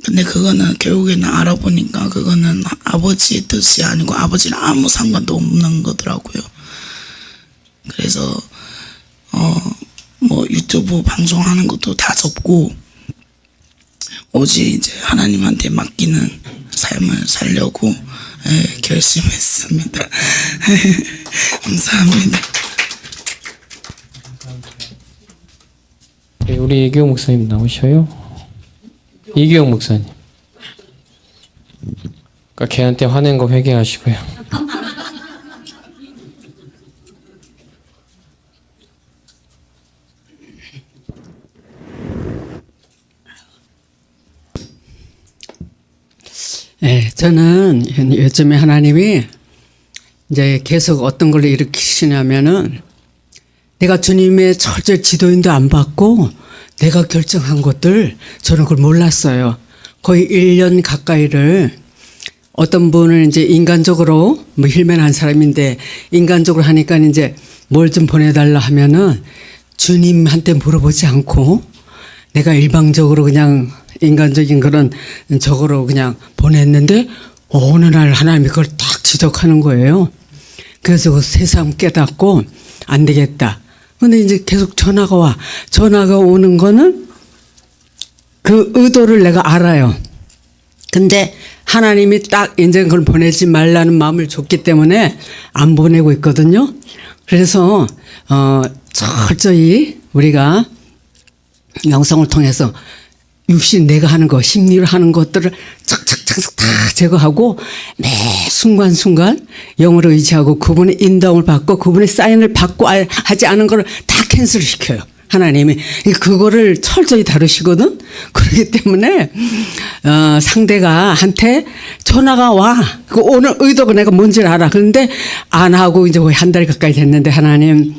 근데 그거는 결국에는 알아보니까 그거는 아버지의 뜻이 아니고 아버지랑 아무 상관도 없는 거더라고요. 그래서 뭐 유튜브 방송하는 것도 다 접고 오직 이제 하나님한테 맡기는 삶을 살려고 결심했습니다. 감사합니다. 네, 우리 이규영 목사님 나오셔요. 이규영 목사님. 그러니까 걔한테 화낸 거 회개하시고요. 네, 저는 요즘에 하나님이 이제 계속 어떤 걸로 일으키시냐면은, 내가 주님의 철저히 지도인도 안 받고 내가 결정한 것들, 저는 그걸 몰랐어요. 거의 1년 가까이를 어떤 분은 이제 인간적으로 뭐 힐맨한 사람인데 인간적으로 하니까 이제 뭘 좀 보내달라 하면은 주님한테 물어보지 않고 내가 일방적으로 그냥 인간적인 그런 적으로 그냥 보냈는데, 어느 날 하나님이 그걸 딱 지적하는 거예요. 그래서 그 새삼 깨닫고 안 되겠다. 근데 이제 계속 전화가 오는 거는 그 의도를 내가 알아요. 근데 하나님이 딱 이제 그걸 보내지 말라는 마음을 줬기 때문에 안 보내고 있거든요. 그래서 철저히 우리가 영성을 통해서 육신 내가 하는 거, 심리를 하는 것들을 착착착 다 제거하고 매 순간순간 영으로 의지하고 그분의 인도함을 받고 그분의 사인을 받고 하지 않은 거를 다 캔슬시켜요. 하나님이 그거를 철저히 다루시거든. 그렇기 때문에 상대가 한테 전화가 와. 그 오늘 의도가 내가 뭔지를 알아. 그런데 안 하고 이제 거의 한 달 가까이 됐는데 하나님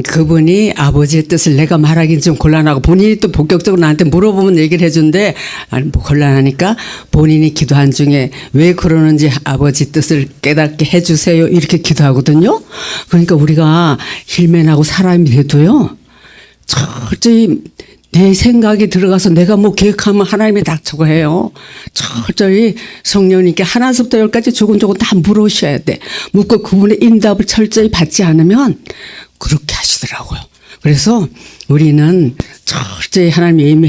그분이 아버지의 뜻을 내가 말하기는 좀 곤란하고 본인이 또 본격적으로 나한테 물어보면 얘기를 해준데 아니 뭐 곤란하니까 본인이 기도한 중에 왜 그러는지 아버지 뜻을 깨닫게 해주세요 이렇게 기도하거든요. 그러니까 우리가 힐맨하고 사람이 돼도요 철저히 내 생각이 들어가서 내가 뭐 계획하면 하나님이 다 저거 해요. 철저히 성령님께 하나부터 열까지 조금조금 다 물으셔야 돼. 묻고 그분의 인답을 철저히 받지 않으면 그렇게 하시더라고요. 그래서 우리는 철저히 하나님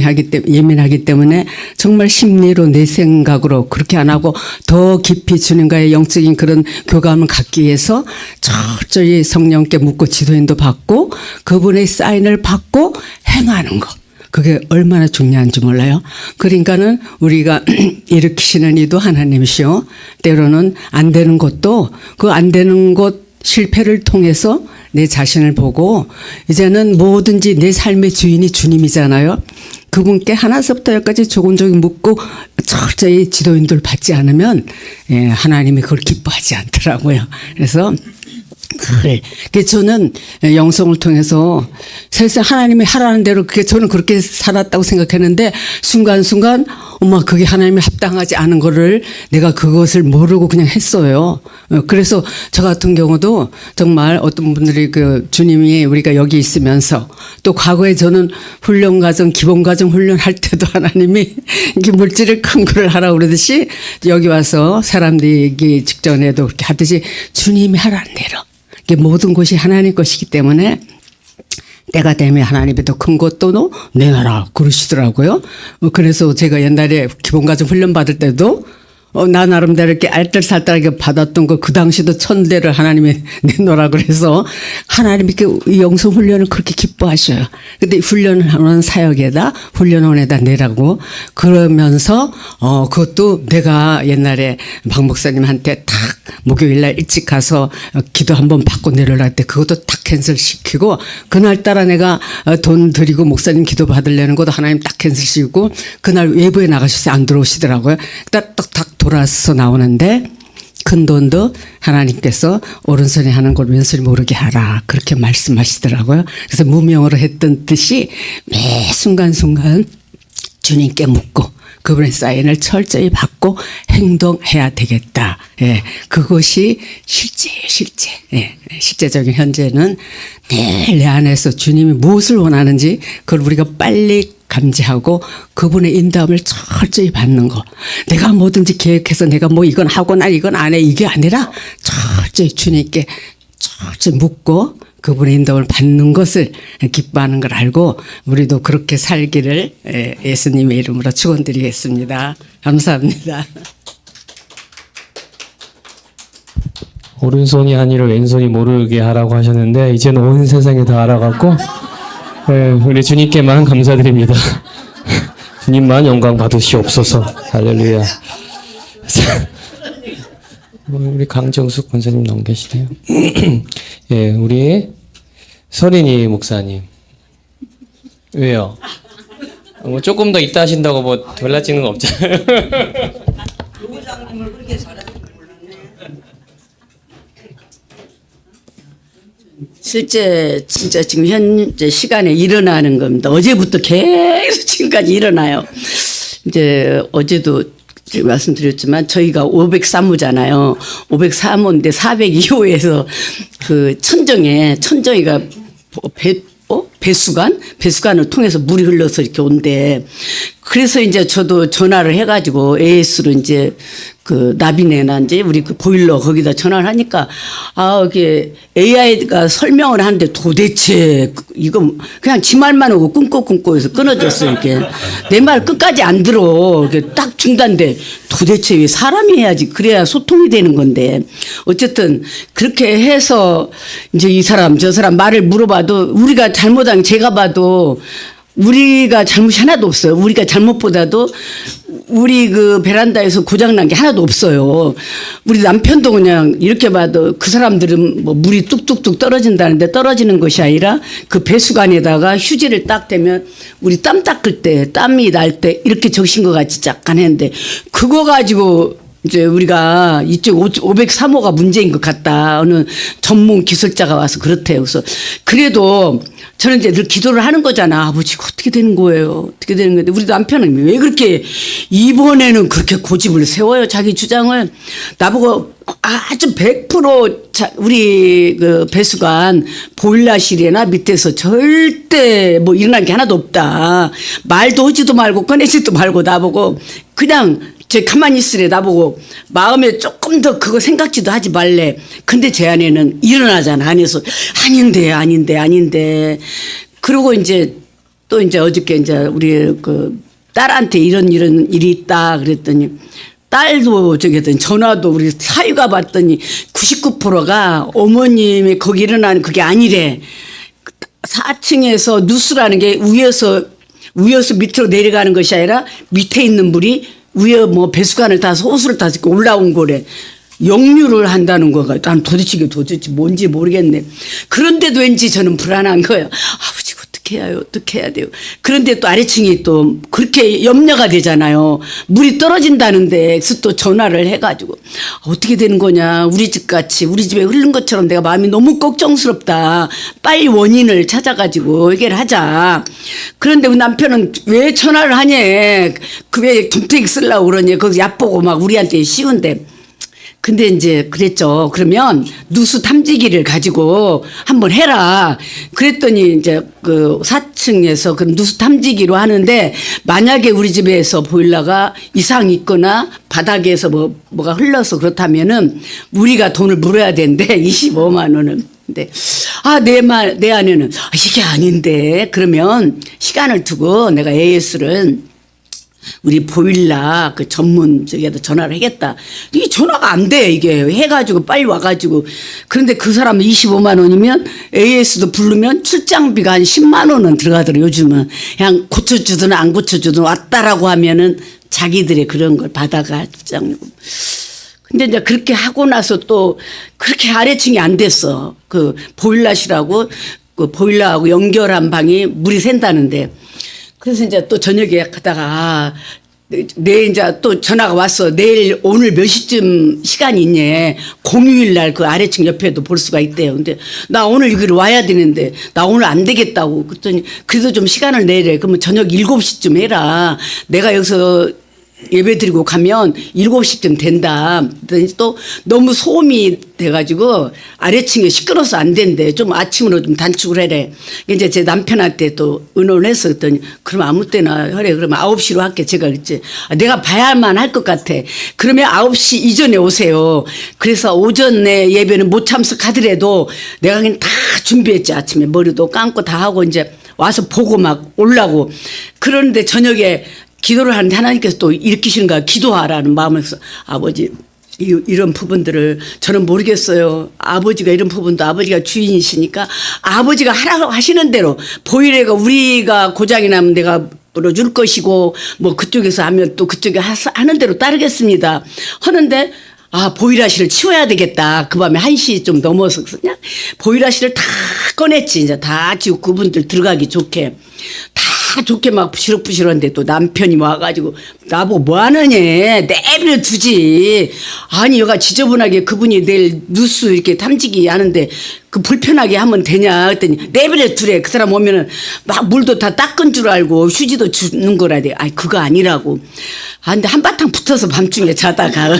예민하기 때문에 정말 심리로 내 생각으로 그렇게 안 하고 더 깊이 주님과의 영적인 그런 교감을 갖기 위해서 철저히 성령께 묻고 지도인도 받고 그분의 사인을 받고 행하는 것. 그게 얼마나 중요한지 몰라요. 그러니까는 우리가 일으키시는 이도 하나님이시오. 때로는 안 되는 것도 그 안 되는 것 실패를 통해서 내 자신을 보고 이제는 뭐든지 내 삶의 주인이 주님이잖아요. 그분께 하나서부터 열까지 조금조금 묻고 철저히 지도인들 받지 않으면 하나님이 그걸 기뻐하지 않더라고요. 그래서 저는 영성을 통해서 세상 하나님이 하라는 대로 저는 그렇게 살았다고 생각했는데 순간순간 엄마 그게 하나님이 합당하지 않은 거를 내가 그것을 모르고 그냥 했어요. 그래서 저 같은 경우도 정말 어떤 분들이 그 주님이 우리가 여기 있으면서 또 과거에 저는 훈련과정 기본과정 훈련할 때도 하나님이 이렇게 물질을 큰 거를 하라고 그러듯이 여기 와서 사람들이 얘기 직전에도 그렇게 하듯이 주님이 하라는 대로 모든 것이 하나님 것이기 때문에 때가 되면 하나님이 더 큰 것도 내놔라 그러시더라고요. 그래서 제가 옛날에 기본과정 훈련 받을 때도 나 나름대로 이렇게 알뜰살뜰하게 받았던 거 그 당시도 1000대를 하나님이 내놓으라 그래서 하나님이 이 영성 훈련을 그렇게 기뻐하셔요. 근데 훈련을 하는 사역에다 훈련원에다 내라고 그러면서 그것도 내가 옛날에 박 목사님한테 탁 목요일날 일찍 가서 기도 한번 받고 내려라 할 때 그것도 탁 캔슬시키고 그날따라 내가 돈 드리고 목사님 기도 받으려는 것도 하나님 딱 캔슬시키고 그날 외부에 나가셔서 안 들어오시더라고요. 딱 돌아서 나오는데 큰 돈도 하나님께서 오른손에 하는 걸 왼손이 모르게 하라 그렇게 말씀하시더라고요. 그래서 무명으로 했던 뜻이 매 순간순간 주님께 묻고 그분의 사인을 철저히 받고 행동해야 되겠다. 예, 그것이 실제. 예, 실제적인 현재는 늘 내 안에서 주님이 무엇을 원하는지 그걸 우리가 빨리 감지하고 그분의 인도함을 철저히 받는 거. 내가 뭐든지 계획해서 내가 뭐 이건 하고 난 이건 안 해 이게 아니라 철저히 주님께 철저히 묻고 그분의 인도함을 받는 것을 기뻐하는 걸 알고 우리도 그렇게 살기를 예수님의 이름으로 축원드리겠습니다. 감사합니다. 오른손이 아니라 왼손이 모르게 하라고 하셨는데 이제는 온 세상에 다 알아갖고 우리 주님께만 감사드립니다. 주님만 영광 받으시옵소서. 할렐루야. 우리 강정숙 권사님 나오 계시네요. 예, 우리 서린이 목사님. 왜요? 뭐 조금 더 있다 하신다고 뭐 별나지는 거 없잖아요. 실제 진짜 지금 현재 시간에 일어나는 겁니다. 어제부터 계속 지금까지 일어나요. 이제 어제도 제가 말씀드렸지만 저희가 503호잖아요. 503호인데 402호에서 그 천정이가 배수관을 통해서 물이 흘러서 이렇게 온대. 그래서 이제 저도 전화를 해가지고 AS로 이제 그 나비네나 이제 우리 그 보일러 거기다 전화를 하니까 이게 AI가 설명을 하는데 도대체 이거 그냥 지 말만 하고 끊고 해서 끊어졌어 이렇게 내 말 끝까지 안 들어 이렇게 딱 중단돼. 도대체 왜 사람이 해야지 그래야 소통이 되는 건데 어쨌든 그렇게 해서 이제 이 사람 저 사람 말을 물어봐도 우리가 잘못한 제가 봐도 우리가 잘못이 하나도 없어요. 우리가 잘못보다도 우리 그 베란다에서 고장난 게 하나도 없어요. 우리 남편도 그냥 이렇게 봐도 그 사람들은 뭐 물이 뚝뚝뚝 떨어진다는데 떨어지는 것이 아니라 그 배수관에다가 휴지를 딱 대면 우리 땀 닦을 때 땀이 날 때 이렇게 적신 것 같이 약간 했는데 그거 가지고 이제 우리가 이쪽 503호가 문제인 것 같다. 어느 전문 기술자가 와서 그렇대요. 그래서 그래도 저는 이제 늘 기도를 하는 거잖아. 아버지가 어떻게 되는 거예요? 어떻게 되는 건데 우리 남편은 왜 그렇게 이번에는 그렇게 고집을 세워요? 자기 주장을 나보고 아주 100% 우리 그 배수관 보일러실이나 밑에서 절대 뭐 일어난 게 하나도 없다. 말도 하지도 말고 꺼내지도 말고 나보고 그냥 제 가만히 있으래 나보고 마음에 조금 더 그거 생각지도 하지 말래. 근데 제 안에는 일어나잖아. 안에서 아닌데. 그리고 이제 또 이제 어저께 이제 우리 그 딸한테 이런 일이 있다 그랬더니 딸도 저기 했더니 전화도 우리 사위가 봤더니 99%가 어머님이 거기 일어나는 그게 아니래. 4층에서 누수라는 게 위에서 밑으로 내려가는 것이 아니라 밑에 있는 물이 위에 뭐 배수관을 타서 호수를 타서 올라온 거래. 역류를 한다는 거가 난 도대체 뭔지 모르겠네. 그런데도 왠지 저는 불안한 거예요. 아버지가 어떻게 해야 돼요. 그런데 또 아래층이 또 그렇게 염려가 되잖아요. 물이 떨어진다는데 그래서 또 전화를 해가지고 어떻게 되는 거냐. 우리 집 같이 우리 집에 흐른 것처럼 내가 마음이 너무 걱정스럽다. 빨리 원인을 찾아가지고 해결을 하자. 그런데 우리 남편은 왜 전화를 하냐. 그 왜 덤태기 쓰려고 그러냐. 거기서 얕보고 막 우리한테 씌운데. 근데 이제 그랬죠. 그러면 누수 탐지기를 가지고 한번 해라. 그랬더니 이제 그 4층에서 그 누수 탐지기로 하는데 만약에 우리 집에서 보일러가 이상이 있거나 바닥에서 뭐가 흘러서 그렇다면은 우리가 돈을 물어야 되는데 25만 원은. 근데 내 안에는 이게 아닌데 그러면 시간을 두고 내가 AS를 우리 보일러 그 전문 저기에다 전화를 하겠다. 이 전화가 안 돼 이게 해가지고 빨리 와가지고. 그런데 그 사람은 25만 원이면 AS도 부르면 출장비가 한 10만 원은 들어가더라고요. 요즘은 그냥 고쳐주든 안 고쳐주든 왔다라고 하면은 자기들의 그런 걸 받아가 출장료. 근데 이제 그렇게 하고 나서 또 그렇게 아래층이 안 됐어. 그 보일러실하고 그 보일러하고 연결한 방이 물이 샌다는데. 그래서 이제 또 저녁에 가다가 내일 이제 또 전화가 왔어. 오늘 몇 시쯤 시간이 있냐. 공휴일 날 그 아래층 옆에도 볼 수가 있대요. 근데 나 오늘 여기로 와야 되는데 나 오늘 안 되겠다고. 그랬더니 그래도 좀 시간을 내래. 그러면 저녁 7시쯤 해라. 내가 여기서 예배 드리고 가면 7시쯤 된다. 그랬더니 또 너무 소음이 돼가지고 아래층에 시끄러워서 안 된대. 좀 아침으로 좀 단축을 해래. 이제 제 남편한테 또 의논을 해서 그랬더니 그럼 아무 때나 하래. 그러면 9시로 할게. 제가 그랬지. 내가 봐야만 할 것 같아. 그러면 9시 이전에 오세요. 그래서 오전에 예배는 못 참석하더라도 내가 그냥 다 준비했지. 아침에 머리도 감고 다 하고 이제 와서 보고 막 오려고. 그런데 저녁에 기도를 하는데 하나님께서 또 일으키시는 거야. 기도하라는 마음에서 아버지 이런 부분들을 저는 모르겠어요. 아버지가 이런 부분도 아버지가 주인이시니까 아버지가 하라고 하시는 대로 보일러가 우리가 고장이 나면 내가 물어줄 것이고 뭐 그쪽에서 하면 또 그쪽에 하는 대로 따르겠습니다. 하는데 보일러실을 치워야 되겠다. 그 밤에 1시 좀 넘어서 그냥 보일러실을 다 꺼냈지. 이제 다 지금 그분들 들어가기 좋게. 다 좋게 막 부시럭부시럭한데 또 남편이 와가지고 나보고 뭐 하느냐. 내버려 두지. 아니 여가 지저분하게 그분이 내일 누수 이렇게 탐지기 하는데 그 불편하게 하면 되냐. 그랬더니 내버려 두래. 그 사람 오면은 막 물도 다 닦은 줄 알고 휴지도 주는 거라대. 아니 그거 아니라고. 근데 한바탕 붙어서 밤중에 자다가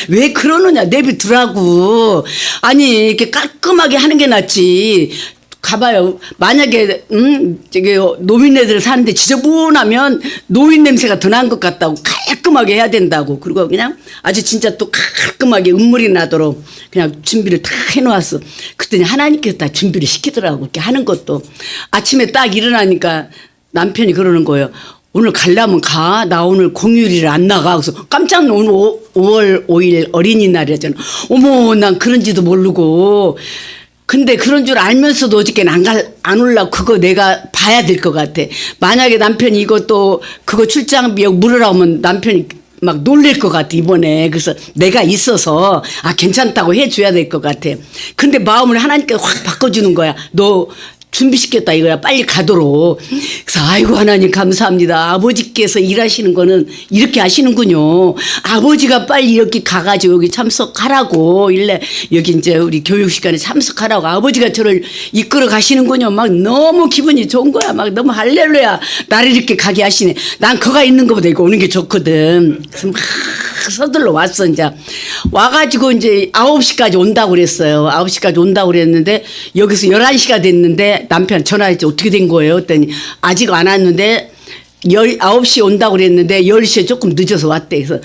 왜 그러느냐. 내비두라고. 아니 이렇게 깔끔하게 하는 게 낫지. 가봐요. 만약에 저기 노인네들 사는데 지저분하면 노인 냄새가 더 난 것 같다고. 깔끔하게 해야 된다고. 그리고 그냥 아주 진짜 또 깔끔하게 음물이 나도록 그냥 준비를 다 해놓았어. 그랬더니 하나님께서 다 준비를 시키더라고. 이렇게 하는 것도. 아침에 딱 일어나니까 남편이 그러는 거예요. 오늘 가려면 가. 나 오늘 공휴일을 안 나가. 그래서 깜짝 놀라. 오늘 5월 5일 어린이날이잖아. 어머 난 그런지도 모르고. 근데 그런 줄 알면서도 어저께는 안 올라고 그거 내가 봐야 될 것 같아. 만약에 남편이 이것도 그거 출장 비용 물으라고 하면 남편이 막 놀랄 것 같아 이번에. 그래서 내가 있어서 괜찮다고 해줘야 될 것 같아. 근데 마음을 하나님께 확 바꿔주는 거야. 너 준비시켰다 이거야. 빨리 가도록. 그래서 아이고 하나님 감사합니다. 아버지께서 일하시는 거는 이렇게 하시는군요. 아버지가 빨리 이렇게 가가지고 여기 참석하라고 일래 여기 이제 우리 교육 시간에 참석하라고 아버지가 저를 이끌어 가시는군요. 막 너무 기분이 좋은 거야. 막 너무 할렐루야. 나를 이렇게 가게 하시네. 난 거가 있는 것보다 이거 오는 게 좋거든. 그래서 막 서둘러 왔어. 이제 와가지고 이제 9시까지 온다고 그랬어요. 9시까지 온다고 그랬는데 여기서 11시가 됐는데 남편 전화했지. 어떻게 된 거예요? 했더니 아직 안 왔는데 9시에 온다고 그랬는데 10시에 조금 늦어서 왔대. 그래서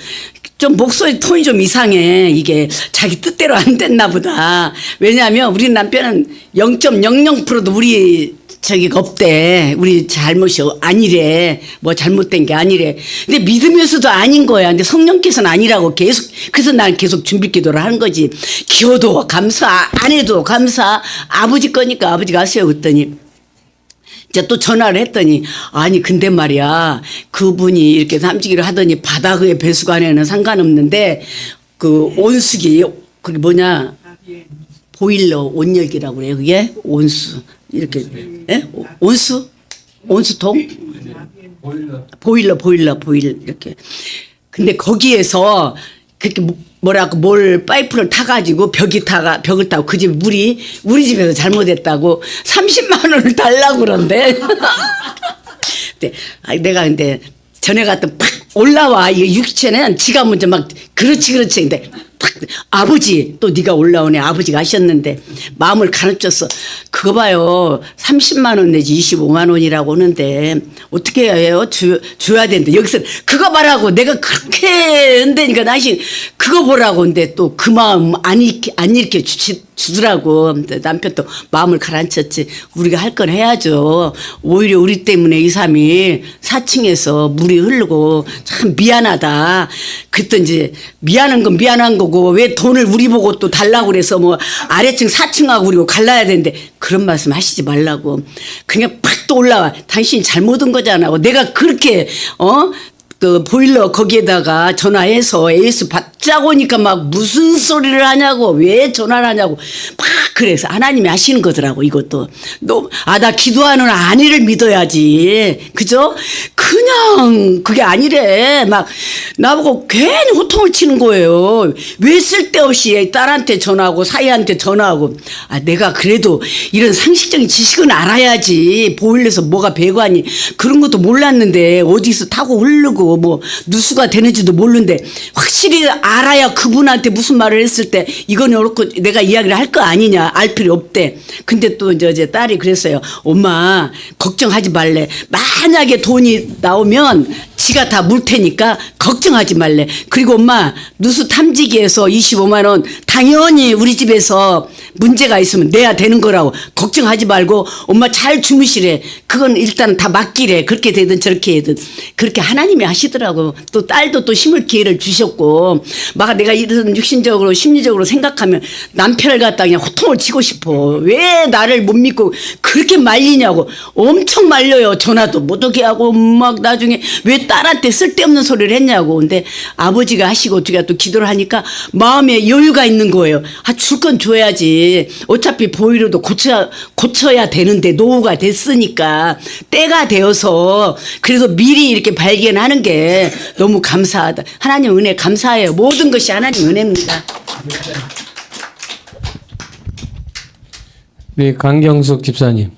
좀 목소리 톤이 좀 이상해. 이게 자기 뜻대로 안 됐나 보다. 왜냐하면 우리 남편은 0.00%도 우리 저기가 없대. 우리 잘못이 아니래. 뭐 잘못된 게 아니래. 근데 믿으면서도 아닌 거야. 근데 성령께서는 아니라고 계속. 그래서 난 계속 준비 기도를 하는 거지. 기도도 감사, 안 해도 감사. 아버지 거니까 아버지가 하세요. 그랬더니 이제 또 전화를 했더니 아니 근데 말이야 그분이 이렇게 삼지기를 하더니 바닥의 배수관에는 상관없는데 그 온수기 그게 뭐냐 보일러 온열기라고 그래요. 그게 온수 이렇게 예? 온수 온수통 보일러 이렇게. 근데 거기에서 그렇게 뭐라고 뭘 파이프를 타가지고 벽을 타고 그 집 우리 집에서 잘못했다고 30만 원을 달라고 그런데. 근데 내가 근데 전에 갔더니 팍 올라와. 이 유기체는 지가 먼저 막 그렇지 근데 팍 아버지 또 네가 올라오네. 아버지가 하셨는데 마음을 가르쳤어. 그거 봐요. 30만 원 내지 25만 원이라고 하는데 어떻게 해요? 줘야 되는데 여기서 그거 봐라고 내가 그렇게 은대니까 나신 그거 보라고. 근데 또 그 마음 안 읽게 주더라고. 남편도 마음을 가라앉혔지. 우리가 할 건 해야죠. 오히려 우리 때문에 2, 3일 4층에서 물이 흐르고 참 미안하다. 그랬더니 이제 미안한 건 미안한 거고 왜 돈을 우리 보고 또 달라고 그래서 뭐 아래층 4층하고 그리고 갈라야 되는데 그런 말씀 하시지 말라고. 그냥 팍 또 올라와. 당신이 잘못 온 거잖아. 내가 그렇게 그 보일러 거기에다가 전화해서 AS 받자고 하니까 막 무슨 소리를 하냐고 왜 전화를 하냐고 막 그래서 하나님이 하시는 거더라고. 이것도 나 기도하는 아내를 믿어야지. 그죠? 그냥 그게 아니래. 막 나보고 괜히 호통을 치는 거예요. 왜 쓸데없이 딸한테 전화하고 사이한테 전화하고. 내가 그래도 이런 상식적인 지식은 알아야지. 보일러에서 뭐가 배관이 그런 것도 몰랐는데 어디서 타고 흐르고 뭐 누수가 되는지도 모르는데 확실히 알아야 그분한테 무슨 말을 했을 때 이건 옳고 내가 이야기를 할 거 아니냐. 알 필요 없대. 근데 또 이제 딸이 그랬어요. 엄마 걱정하지 말래. 만약에 돈이 나오면 지가 다 물 테니까 걱정하지 말래. 그리고 엄마 누수 탐지기에서 25만 원 당연히 우리 집에서 문제가 있으면 내야 되는 거라고 걱정하지 말고 엄마 잘 주무시래. 그건 일단 다 맡기래. 그렇게 되든 저렇게 되든 그렇게 하나님이 하시더라고. 또 딸도 또 힘을 기회를 주셨고 막 내가 이런 육신적으로 심리적으로 생각하면 남편을 갖다 그냥 호통을 치고 싶어. 왜 나를 못 믿고 그렇게 말리냐고. 엄청 말려요. 전화도 못 오게 하고 막 나중에 왜 딸한테 쓸데없는 소리를 했냐고. 근데 아버지가 하시고 제가 또 기도를 하니까 마음에 여유가 있는 거예요. 줄 건 줘야지. 어차피 보이로도 고쳐야 되는데 노후가 됐으니까 때가 되어서 그래도 미리 이렇게 발견하는 게 너무 감사하다. 하나님 은혜 감사해요. 모든 것이 하나님 은혜입니다. 우리 강경숙 집사님.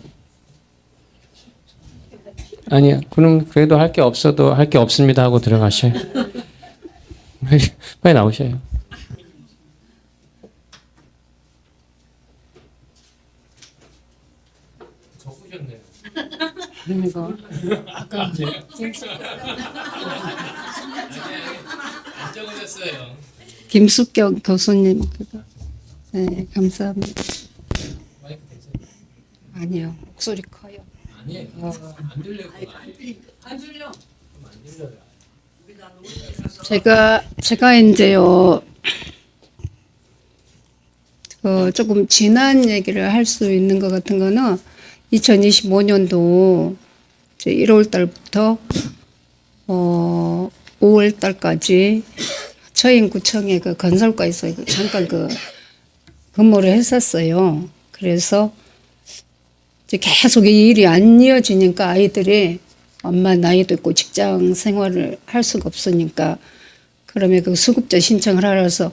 아니야. 그럼 그래도 할 게 없어도 할 게 없습니다 하고 들어가셔요. 빨리 나오셔요. 적으셨네요. 아까 이제 안 적으셨어요. 김숙경 교수님. 네, 감사합니다. 아니요, 목소리 커요. 아니에요. 안 들려요. 안 들려. 제가 이제요 조금 지난 얘기를 할 수 있는 것 같은 거는 2025년도 1월 달부터 5월 달까지 처인구청에 그 건설과에서 잠깐 근무를 했었어요. 그래서 이제 계속 이 일이 안 이어지니까 아이들이 엄마 나이도 있고 직장 생활을 할 수가 없으니까 그러면 그 수급자 신청을 하라서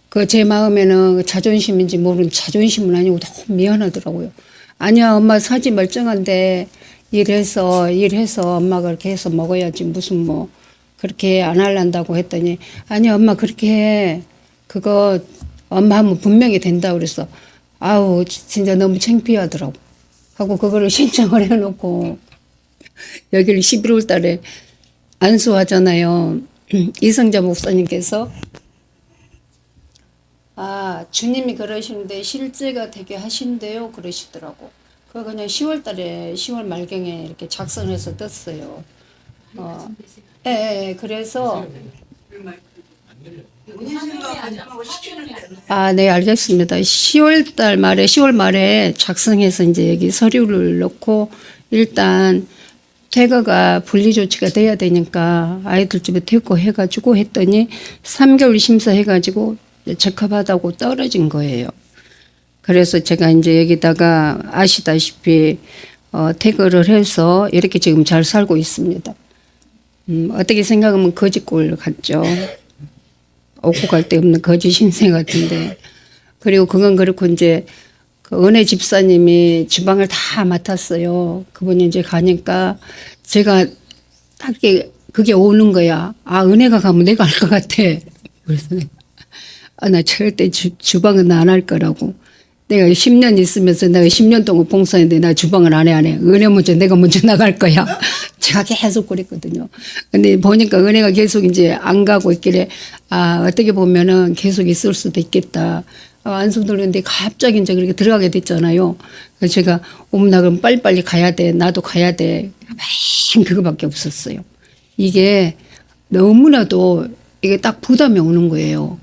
그 제 마음에는 자존심인지 모르는 자존심은 아니고 너무 미안하더라고요. 아니야 엄마 사지 멀쩡한데 일해서 엄마가 그렇게 해서 먹어야지 무슨 뭐 그렇게 안 할란다고 했더니 아니야 엄마 그렇게 해. 그거 엄마 하면 분명히 된다 그래서 아우 진짜 너무 창피하더라고. 하고 그거를 신청을 해놓고 여기를 11월 달에 안수하잖아요. 이성자 목사님께서 주님이 그러시는데 실제가 되게 하신대요 그러시더라고. 그거 그냥 10월 달에 10월 말경에 이렇게 작성해서 떴어요. 그래서 네 알겠습니다. 10월 말에 작성해서 이제 여기 서류를 넣고 일단 퇴거가 분리 조치가 돼야 되니까 아이들 집에 퇴거 해가지고 했더니 3개월 심사해가지고 적합하다고 떨어진 거예요. 그래서 제가 이제 여기다가 아시다시피 퇴거를 해서 이렇게 지금 잘 살고 있습니다. 어떻게 생각하면 거지꼴 같죠. 오고 갈 데 없는 거짓 신세 같은데. 그리고 그건 그렇고 이제 그 은혜 집사님이 주방을 다 맡았어요. 그분이 이제 가니까 제가 딱 그게 오는 거야. 은혜가 가면 내가 할 것 같아. 그래서 나 절대 주방은 안 할 거라고. 내가 10년 있으면서 내가 10년 동안 봉사했는데 나 주방을 안 해. 은혜 먼저 내가 먼저 나갈 거야. 제가 계속 그랬거든요. 근데 보니까 은혜가 계속 이제 안 가고 있길래 어떻게 보면은 계속 있을 수도 있겠다. 안수 돌렸는데 갑자기 이제 그렇게 들어가게 됐잖아요. 그래서 제가 나 그럼 빨리빨리 가야 돼. 나도 가야 돼. 맨 그거밖에 없었어요. 이게 너무나도 이게 딱 부담이 오는 거예요.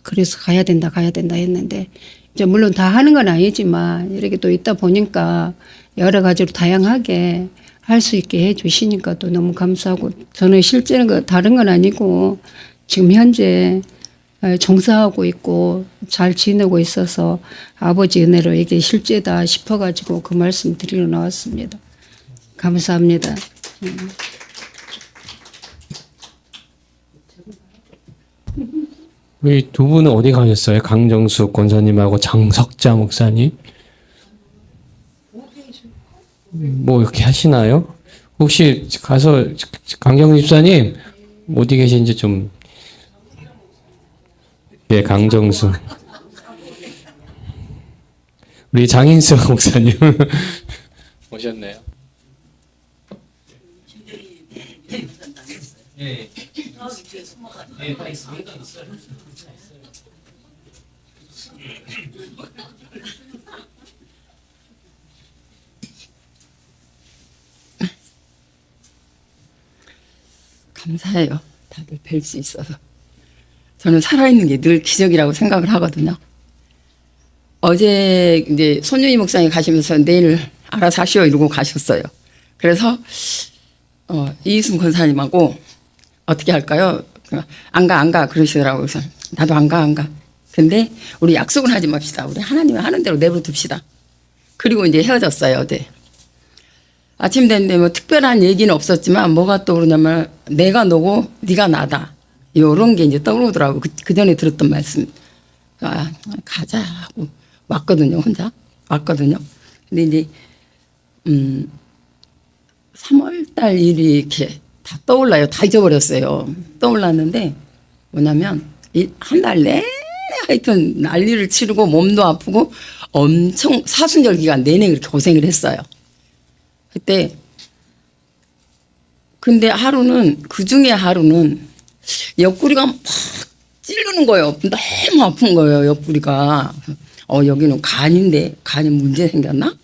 그래서 가야 된다 했는데 이제 물론 다 하는 건 아니지만 이렇게 또 있다 보니까 여러 가지로 다양하게 할 수 있게 해 주시니까 또 너무 감사하고 저는 실제는 다른 건 아니고 지금 현재 종사하고 있고 잘 지내고 있어서 아버지 은혜로 이게 실제다 싶어가지고 그 말씀 드리러 나왔습니다. 감사합니다. 우리 두 분은 어디 가셨어요? 강정숙 권사님하고 장석자 목사님? 뭐 이렇게 하시나요? 혹시 가서 강정 집사님 어디 계신지 좀. 예, 강정숙. 우리 장인석 목사님 오셨네요. 감사해요. 다들 뵐 수 있어서. 저는 살아있는 게 늘 기적이라고 생각을 하거든요. 어제 이제 손윤희 목사님 가시면서 내일 알아서 하시오 이러고 가셨어요. 그래서 이희순 권사님하고 어떻게 할까요? 안 가 그러시더라고요. 그래서 나도 안 가. 근데 우리 약속은 하지 맙시다. 우리 하나님이 하는 대로 내버려 둡시다. 그리고 이제 헤어졌어요 어제. 아침 됐는데 뭐 특별한 얘기는 없었지만 뭐가 떠오르냐면 내가 너고 네가 나다. 이런 게 이제 떠오르더라고요. 그 전에 들었던 말씀. 가자 하고 왔거든요. 혼자 왔거든요. 근데 이제 3월 달 일이 이렇게 다 떠올라요. 다 잊어버렸어요. 떠올랐는데 뭐냐면 한 달 내내 하여튼 난리를 치르고 몸도 아프고 엄청 사순절 기간 내내 그렇게 고생을 했어요. 그때 근데 하루는 그중에 하루는 옆구리가 막 찌르는 거예요. 너무 아픈 거예요. 옆구리가. 여기는 간인데 간에 문제 생겼나?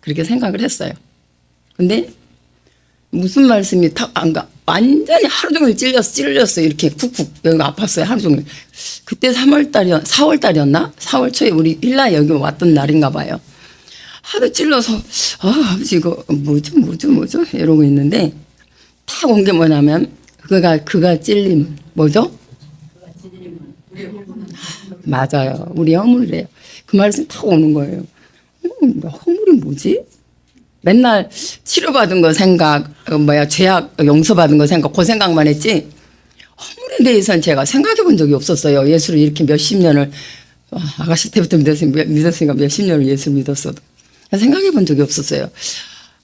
그렇게 생각을 했어요. 근데 무슨 말씀이 탁 완전히 하루 종일 찔렸어. 이렇게 쿡쿡 여기가 아팠어요. 하루 종일. 그때 4월 달이었나? 4월 초에 우리 일라 여기 왔던 날인가 봐요. 하도 찔러서 아버지 이거 뭐죠 이러고 있는데 딱 온 게 뭐냐면 그가 찔림 뭐죠? 맞아요. 우리 허물이래요. 그 말씀 딱 오는 거예요. 허물이 뭐지? 맨날 치료받은 거 생각, 죄악 용서받은 거 생각, 그 생각만 했지. 허물에 대해서는 제가 생각해 본 적이 없었어요. 예수를 이렇게 몇십 년을, 아가씨 때부터 믿었으니까 몇십 년을 예수 믿었어도. 생각해 본 적이 없었어요.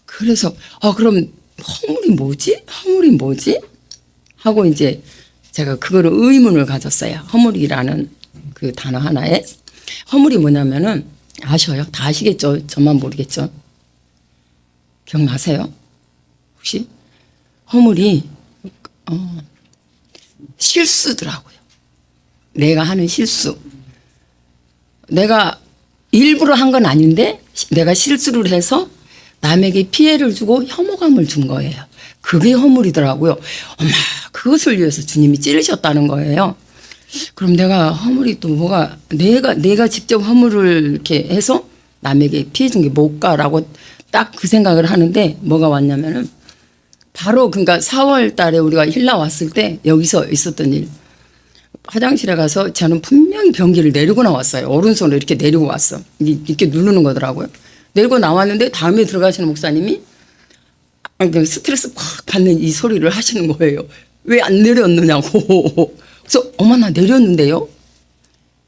그래서, 그럼 허물이 뭐지? 허물이 뭐지? 하고 이제 제가 그거를 의문을 가졌어요. 허물이라는 그 단어 하나에. 허물이 뭐냐면은, 아셔요? 다 아시겠죠? 저만 모르겠죠? 기억나세요? 혹시? 허물이 실수더라고요. 내가 하는 실수. 내가 일부러 한 건 아닌데 내가 실수를 해서 남에게 피해를 주고 혐오감을 준 거예요. 그게 허물이더라고요. 엄마, 그것을 위해서 주님이 찌르셨다는 거예요. 그럼 내가 허물이 또 뭐가 내가 직접 허물을 이렇게 해서 남에게 피해 준 게 뭘까라고 딱 그 생각을 하는데 뭐가 왔냐면은 바로 그러니까 4월 달에 우리가 힐라 왔을 때 여기서 있었던 일. 화장실에 가서 저는 분명히 변기를 내리고 나왔어요. 오른손으로 이렇게 내리고 왔어. 이렇게 누르는 거더라고요. 내리고 나왔는데 다음에 들어가시는 목사님이 스트레스 팍 받는 이 소리를 하시는 거예요. 왜 안 내렸느냐고. 그래서 나 내렸는데요.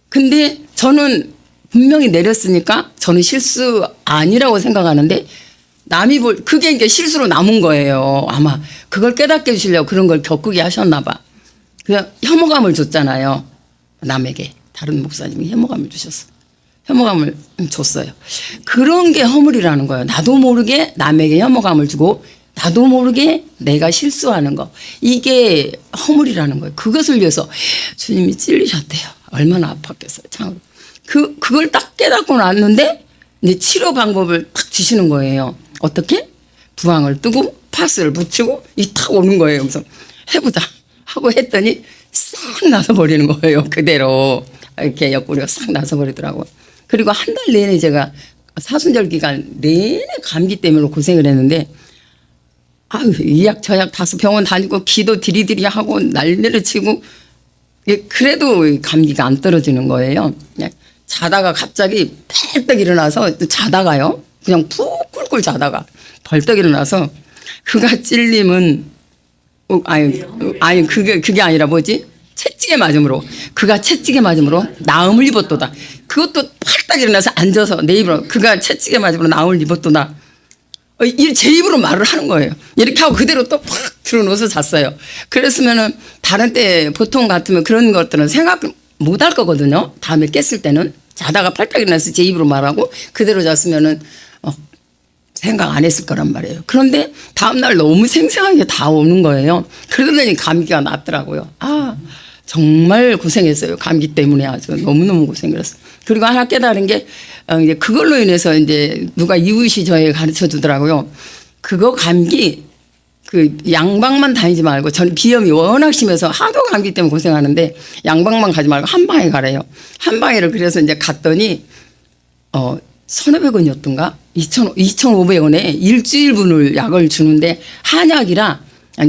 근데 저는 분명히 내렸으니까 저는 실수 아니라고 생각하는데 남이 그게 이제 실수로 남은 거예요. 아마 그걸 깨닫게 해주시려고 그런 걸 겪게 하셨나 봐. 그냥 혐오감을 줬잖아요. 남에게. 다른 목사님이 혐오감을 주셨어요. 혐오감을 줬어요. 그런 게 허물이라는 거예요. 나도 모르게 남에게 혐오감을 주고 나도 모르게 내가 실수하는 거. 이게 허물이라는 거예요. 그것을 위해서 주님이 찔리셨대요. 얼마나 아팠겠어요. 참으로. 그걸 딱 깨닫고 났는데 이제 치료 방법을 딱 주시는 거예요. 어떻게? 부항을 뜨고 파스를 붙이고 이 탁 오는 거예요. 그래서 해보자 하고 했더니 싹 나서 버리는 거예요. 그대로 이렇게 옆구리가 싹 나서 버리더라고요. 그리고 한 달 내내 제가 사순절 기간 내내 감기 때문에 고생을 했는데 이약 저약 다섯 병원 다니고 기도 디리디리 하고 난리를 치고 그래도 감기가 안 떨어지는 거예요. 그냥 자다가 갑자기 벌떡 일어나서 자다가요. 그냥 푹 꿀꿀 자다가 벌떡 일어나서 그가 찔림은 그게 아니라 뭐지? 채찍에 맞음으로 그가 채찍에 맞음으로 나음을 입었도다. 그것도 팔딱 일어나서 앉아서 내 입으로 그가 채찍에 맞음으로 나음을 입었도다. 제 입으로 말을 하는 거예요. 이렇게 하고 그대로 또 팍 들어놓아서 잤어요. 그랬으면은 다른 때 보통 같으면 그런 것들은 생각 못 할 거거든요. 다음에 깼을 때는 자다가 팔딱 일어나서 제 입으로 말하고 그대로 잤으면은 생각 안 했을 거란 말이에요. 그런데 다음날 너무 생생하게 다 오는 거예요. 그러더니 감기가 났더라고요. 정말 고생했어요. 감기 때문에 아주 너무너무 고생을 했어요. 그리고 하나 깨달은 게 이제 그걸로 인해서 이제 누가 이웃이 저에게 가르쳐 주더라고요. 그거 감기 그 양방만 다니지 말고 저는 비염이 워낙 심해서 하도 감기 때문에 고생하는데 양방만 가지 말고 한방에 가래요. 한방에를 그래서 이제 갔더니 1,500원이었던가 2,500원에 일주일분을 약을 주는데 한약이라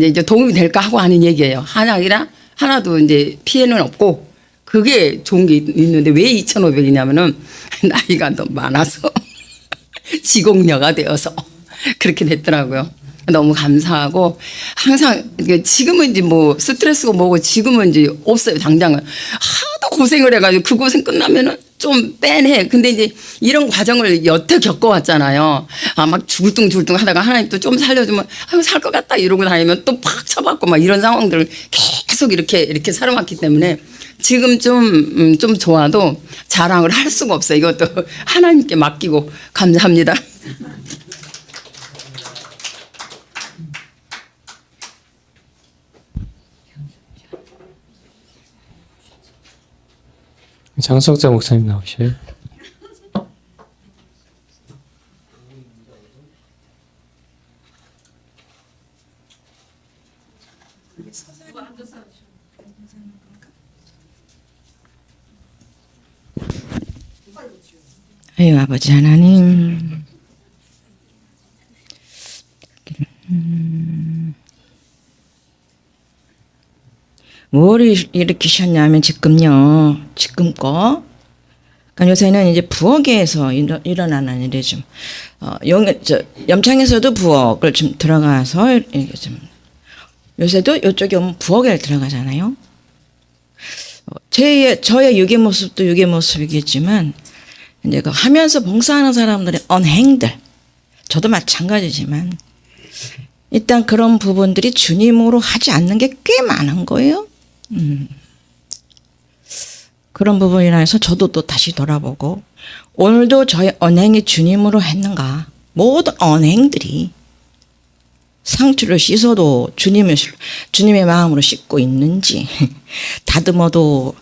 이제 도움이 될까 하고 하는 얘기예요. 한약이라 하나도 이제 피해는 없고 그게 좋은 게 있는데 왜 2,500이냐면은 나이가 너무 많아서 지공녀가 되어서 그렇게 됐더라고요. 너무 감사하고 항상 지금은 이제 뭐 스트레스고 뭐고 지금은 이제 없어요. 당장은 하도 고생을 해가지고 그 고생 끝나면은 좀 뺀해. 근데 이제 이런 과정을 여태 겪어왔잖아요. 막 죽을뚱죽을뚱 하다가 하나님 또 좀 살려주면 살 것 같다 이러고 다니면 또 팍 쳐받고 막 이런 상황들을 계속 이렇게 살아왔기 때문에 지금 좀 좋아도 자랑을 할 수가 없어요. 이것도 하나님께 맡기고 감사합니다. 장석자 목사님 나오셔요. 아유, 아버지 하나님. 뭘 일으키셨냐면 지금 거. 그러니까 요새는 이제 부엌에서 일어나는 일이 좀, 염창에서도 부엌을 좀 들어가서 이게 좀, 요새도 이쪽에 오면 부엌에 들어가잖아요. 저의 육의 모습도 육의 모습이겠지만, 이제 그 하면서 봉사하는 사람들의 언행들, 저도 마찬가지지만, 일단 그런 부분들이 주님으로 하지 않는 게 꽤 많은 거예요. 그런 부분이라 해서 저도 또 다시 돌아보고, 오늘도 저의 언행이 주님으로 했는가? 모든 언행들이 상추를 씻어도 주님의 마음으로 씻고 있는지, 다듬어도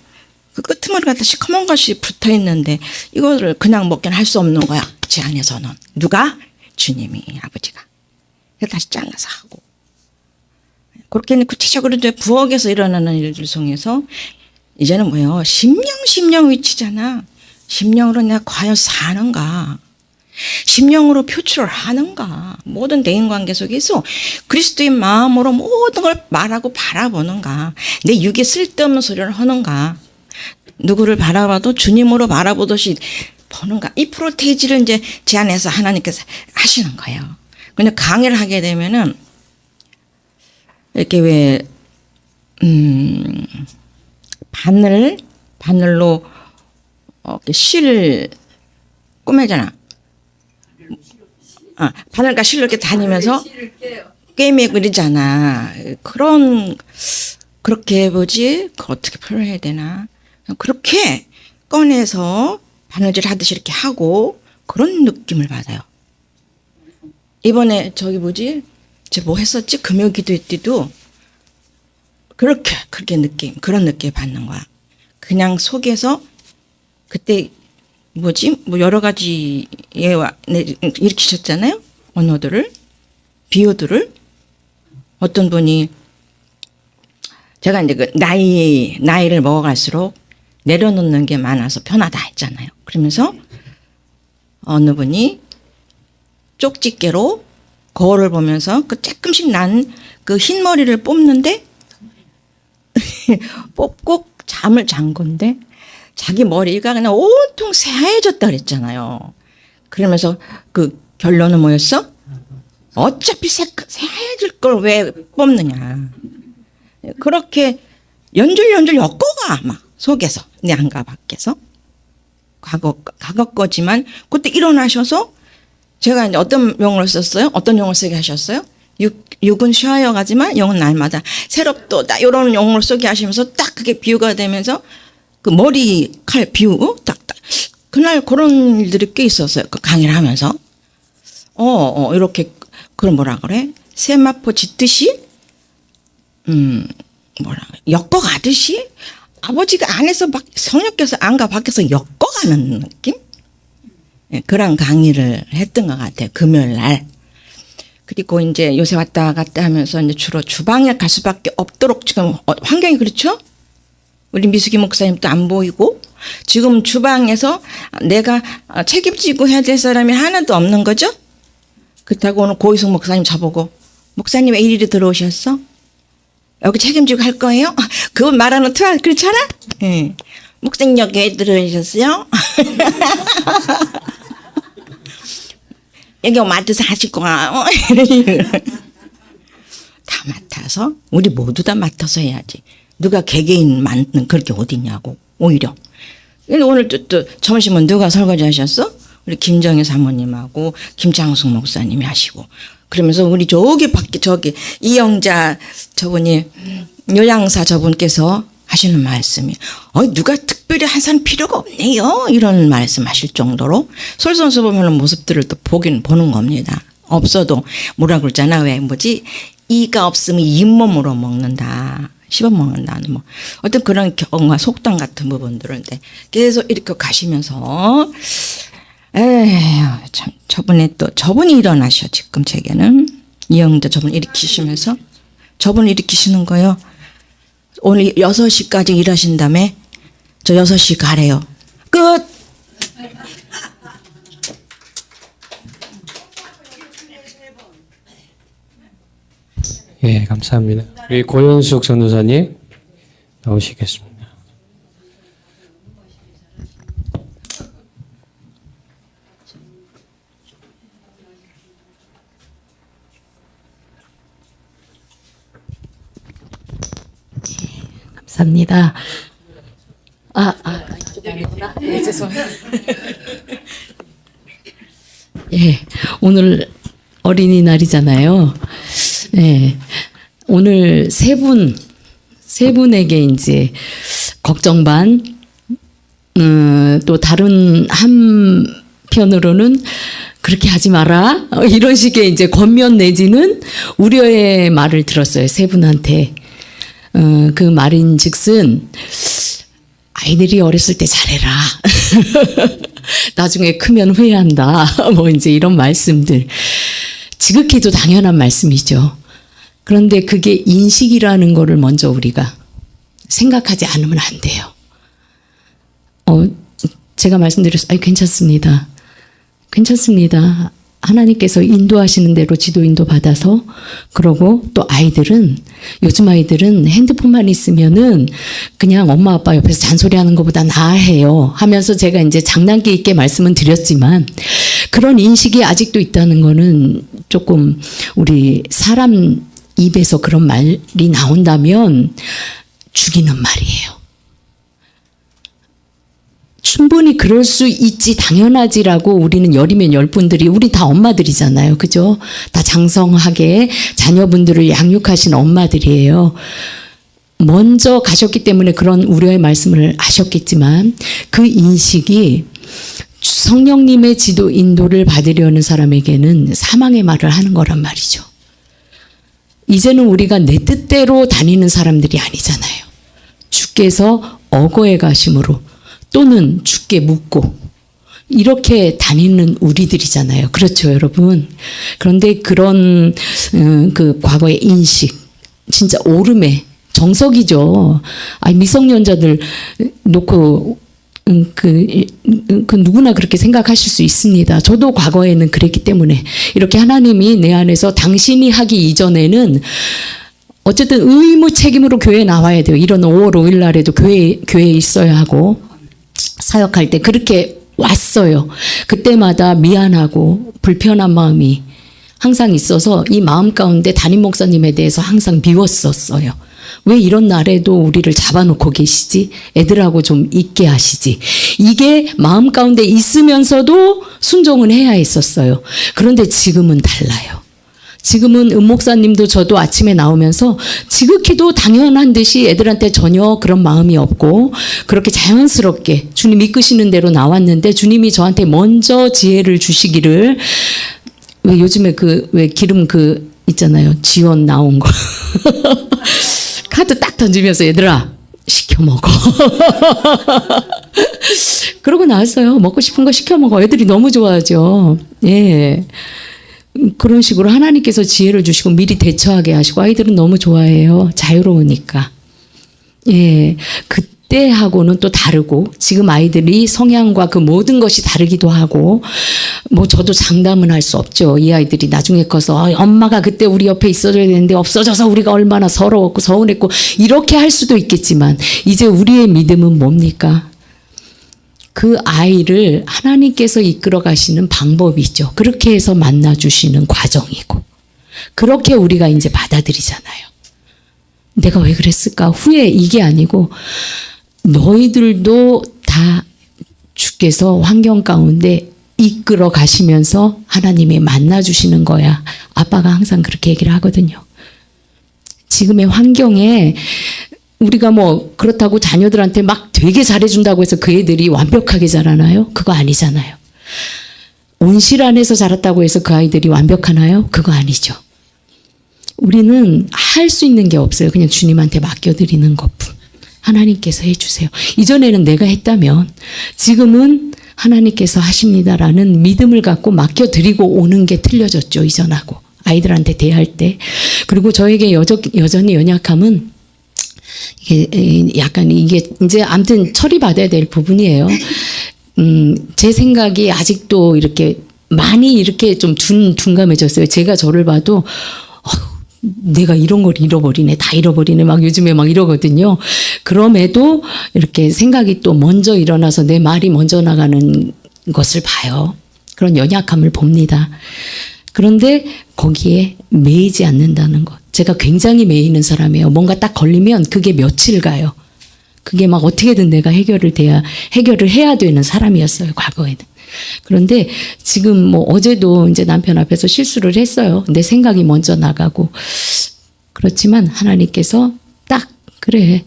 그 끄트머리 갖다 시커먼 것이 붙어 있는데 이거를 그냥 먹긴 할 수 없는 거야. 제 안에서는. 누가? 주님이, 아버지가. 그래서 다시 잘라서 하고. 그렇게 구체적으로 이제 부엌에서 일어나는 일들 속에서 이제는 뭐예요? 심령 위치잖아. 심령으로 내가 과연 사는가? 심령으로 표출을 하는가? 모든 대인관계 속에서 그리스도의 마음으로 모든 걸 말하고 바라보는가? 내 육에 쓸데없는 소리를 하는가? 누구를 바라봐도 주님으로 바라보듯이 보는가? 이 프로테이지를 이제 제 안에서 하나님께서 하시는 거예요. 근데 강의를 하게 되면은 이렇게 왜 바늘로 실 꼬매잖아. 바늘과 실로 이렇게 다니면서 꿰매고 이러잖아. 그렇게 뭐지? 어떻게 표현해야 되나? 그렇게 꺼내서 바느질 하듯이 이렇게 하고 그런 느낌을 받아요. 이번에 저기 뭐지? 제가 뭐 했었지? 금요 기도회 때도 그런 느낌 받는 거야. 그냥 속에서 그때 뭐지? 뭐 여러 가지 일으키셨잖아요. 언어들을, 비유들을. 어떤 분이 제가 이제 그 나이를 먹어갈수록 내려놓는 게 많아서 편하다 했잖아요. 그러면서 어느 분이 쪽집게로 거울을 보면서 그 조금씩 난 그 흰 머리를 뽑는데 뽑고 잠을 잔 건데 자기 머리가 그냥 온통 새하얘졌다 그랬잖아요. 그러면서 그 결론은 뭐였어? 어차피 새하얘질 걸 왜 뽑느냐. 그렇게 연줄연줄 엮어가 막 속에서 내 안과 밖에서 과거 거지만 그때 일어나셔서 제가 이제 어떤 용어를 썼어요? 어떤 용어를 쓰게 하셨어요? 육은 쉬어야 가지만 영은 날마다 새롭도다 이런 용어를 쓰게 하시면서 딱 그게 비유가 되면서 그 머리칼 비유 딱딱 그날 그런 일들이 꽤 있었어요. 그 강의를 하면서 이렇게 그런 뭐라 그래? 세마포 짙듯이 엮어가듯이 아버지가 안에서 막 성령께서 안과 밖에서 엮어가는 느낌? 그런 강의를 했던 것 같아요. 금요일 날. 그리고 이제 요새 왔다 갔다 하면서 이제 주로 주방에 갈 수밖에 없도록 지금 환경이 그렇죠? 우리 미숙이 목사님도 안 보이고 지금 주방에서 내가 책임지고 해야 될 사람이 하나도 없는 거죠? 그렇다고 오늘 고희숙 목사님 저보고 목사님 왜 이리 들어오셨어? 여기 책임지고 할 거예요? 그거 말하는 투하 그렇잖아? 네. 목사님 여기 왜 들어오셨어요? 여기 맡아서 하실 거야. 다 맡아서 우리 모두 다 맡아서 해야지. 누가 개개인 맡는 그렇게 어딨냐고 오히려. 오늘 또 점심은 누가 설거지 하셨어? 우리 김정희 사모님하고 김창숙 목사님이 하시고. 그러면서 우리 저기 이영자 저분이 요양사 저분께서 하시는 말씀이 누가 특별히 한 사람 필요가 없네요. 이런 말씀하실 정도로 솔선수범하는 모습들을 또 보는 겁니다. 없어도 뭐라 그러잖아. 왜 뭐지? 이가 없으면 잇몸으로 먹는다. 씹어먹는다는 뭐 어떤 그런 경과 속담 같은 부분들인데 계속 이렇게 가시면서 참 저분이 일어나셔 지금 제게는 이영자 저분 일으키시면서 저분 일으키시는 거예요. 오늘 6시까지 일하신다며? 저 6시 가래요. 끝! 예, 감사합니다. 우리 고현숙 전도사님 나오시겠습니다. 감사합니다. 네, 죄송해요. 예, 오늘 어린이날이잖아요. 예, 오늘 세 분에게 이제 걱정 반, 또 다른 한편으로는 그렇게 하지 마라. 이런 식의 이제 권면 내지는 우려의 말을 들었어요. 세 분한테. 그 말인 즉슨, 아이들이 어렸을 때 잘해라. 나중에 크면 후회한다. 뭐 이제 이런 말씀들. 지극히도 당연한 말씀이죠. 그런데 그게 인식이라는 거를 먼저 우리가 생각하지 않으면 안 돼요. 제가 말씀드렸어요. 괜찮습니다. 괜찮습니다. 하나님께서 인도하시는 대로 지도 인도 받아서, 그러고 또 아이들은, 요즘 아이들은 핸드폰만 있으면은 그냥 엄마 아빠 옆에서 잔소리하는 것보다 나아해요 하면서 제가 이제 장난기 있게 말씀은 드렸지만, 그런 인식이 아직도 있다는 거는 조금 우리 사람 입에서 그런 말이 나온다면 죽이는 말이에요. 충분히 그럴 수 있지, 당연하지라고 우리는 열이면 열 분들이, 우리 다 엄마들이잖아요. 그죠? 다 장성하게 자녀분들을 양육하신 엄마들이에요. 먼저 가셨기 때문에 그런 우려의 말씀을 하셨겠지만, 그 인식이 성령님의 지도 인도를 받으려는 사람에게는 사망의 말을 하는 거란 말이죠. 이제는 우리가 내 뜻대로 다니는 사람들이 아니잖아요. 주께서 어거에 가심으로 또는 주께 묻고 이렇게 다니는 우리들이잖아요. 그렇죠, 여러분. 그런데 그런 그 과거의 인식, 진짜 오름의 정석이죠. 미성년자들 놓고 그 누구나 그렇게 생각하실 수 있습니다. 저도 과거에는 그랬기 때문에 이렇게 하나님이 내 안에서 당신이 하기 이전에는 어쨌든 의무 책임으로 교회에 나와야 돼요. 이런 5월 5일 날에도 교회에 있어야 하고 사역할 때 그렇게 왔어요. 그때마다 미안하고 불편한 마음이 항상 있어서 이 마음 가운데 담임 목사님에 대해서 항상 미웠었어요. 왜 이런 날에도 우리를 잡아놓고 계시지? 애들하고 좀 있게 하시지. 이게 마음 가운데 있으면서도 순종은 해야 했었어요. 그런데 지금은 달라요. 지금은 목사님도 저도 아침에 나오면서 지극히도 당연한 듯이 애들한테 전혀 그런 마음이 없고 그렇게 자연스럽게 주님 이끄시는 대로 나왔는데, 주님이 저한테 먼저 지혜를 주시기를, 왜 요즘에 왜 기름 있잖아요. 지원 나온 거. 카드 딱 던지면서 얘들아 시켜 먹어. 그러고 나왔어요. 먹고 싶은 거 시켜 먹어. 애들이 너무 좋아하죠. 예. 그런 식으로 하나님께서 지혜를 주시고 미리 대처하게 하시고, 아이들은 너무 좋아해요. 자유로우니까. 예. 그때하고는 또 다르고, 지금 아이들이 성향과 그 모든 것이 다르기도 하고, 뭐 저도 장담은 할 수 없죠. 이 아이들이 나중에 커서 엄마가 그때 우리 옆에 있어줘야 되는데 없어져서 우리가 얼마나 서러웠고 서운했고 이렇게 할 수도 있겠지만, 이제 우리의 믿음은 뭡니까? 그 아이를 하나님께서 이끌어 가시는 방법이죠. 그렇게 해서 만나주시는 과정이고, 그렇게 우리가 이제 받아들이잖아요. 내가 왜 그랬을까? 후회, 이게 아니고 너희들도 다 주께서 환경 가운데 이끌어 가시면서 하나님이 만나주시는 거야. 아빠가 항상 그렇게 얘기를 하거든요. 지금의 환경에 우리가 뭐 그렇다고 자녀들한테 막 되게 잘해준다고 해서 그 애들이 완벽하게 자라나요? 그거 아니잖아요. 온실 안에서 자랐다고 해서 그 아이들이 완벽하나요? 그거 아니죠. 우리는 할 수 있는 게 없어요. 그냥 주님한테 맡겨드리는 것뿐. 하나님께서 해주세요. 이전에는 내가 했다면 지금은 하나님께서 하십니다라는 믿음을 갖고 맡겨드리고 오는 게 틀려졌죠. 이전하고. 아이들한테 대할 때. 그리고 저에게 여전히 연약함은 이게 약간 이게 이제 아무튼 처리받아야 될 부분이에요. 제 생각이 아직도 이렇게 많이 이렇게 좀 둔감해졌어요. 제가 저를 봐도 내가 이런 걸 잃어버리네, 다 잃어버리네, 막 요즘에 막 이러거든요. 그럼에도 이렇게 생각이 또 먼저 일어나서 내 말이 먼저 나가는 것을 봐요. 그런 연약함을 봅니다. 그런데 거기에 매이지 않는다는 것. 제가 굉장히 매이는 사람이에요. 뭔가 딱 걸리면 그게 며칠 가요. 그게 막 어떻게든 내가 해결을 해야 되는 사람이었어요, 과거에는. 그런데 지금 뭐 어제도 이제 남편 앞에서 실수를 했어요. 내 생각이 먼저 나가고. 그렇지만 하나님께서 딱, 그래.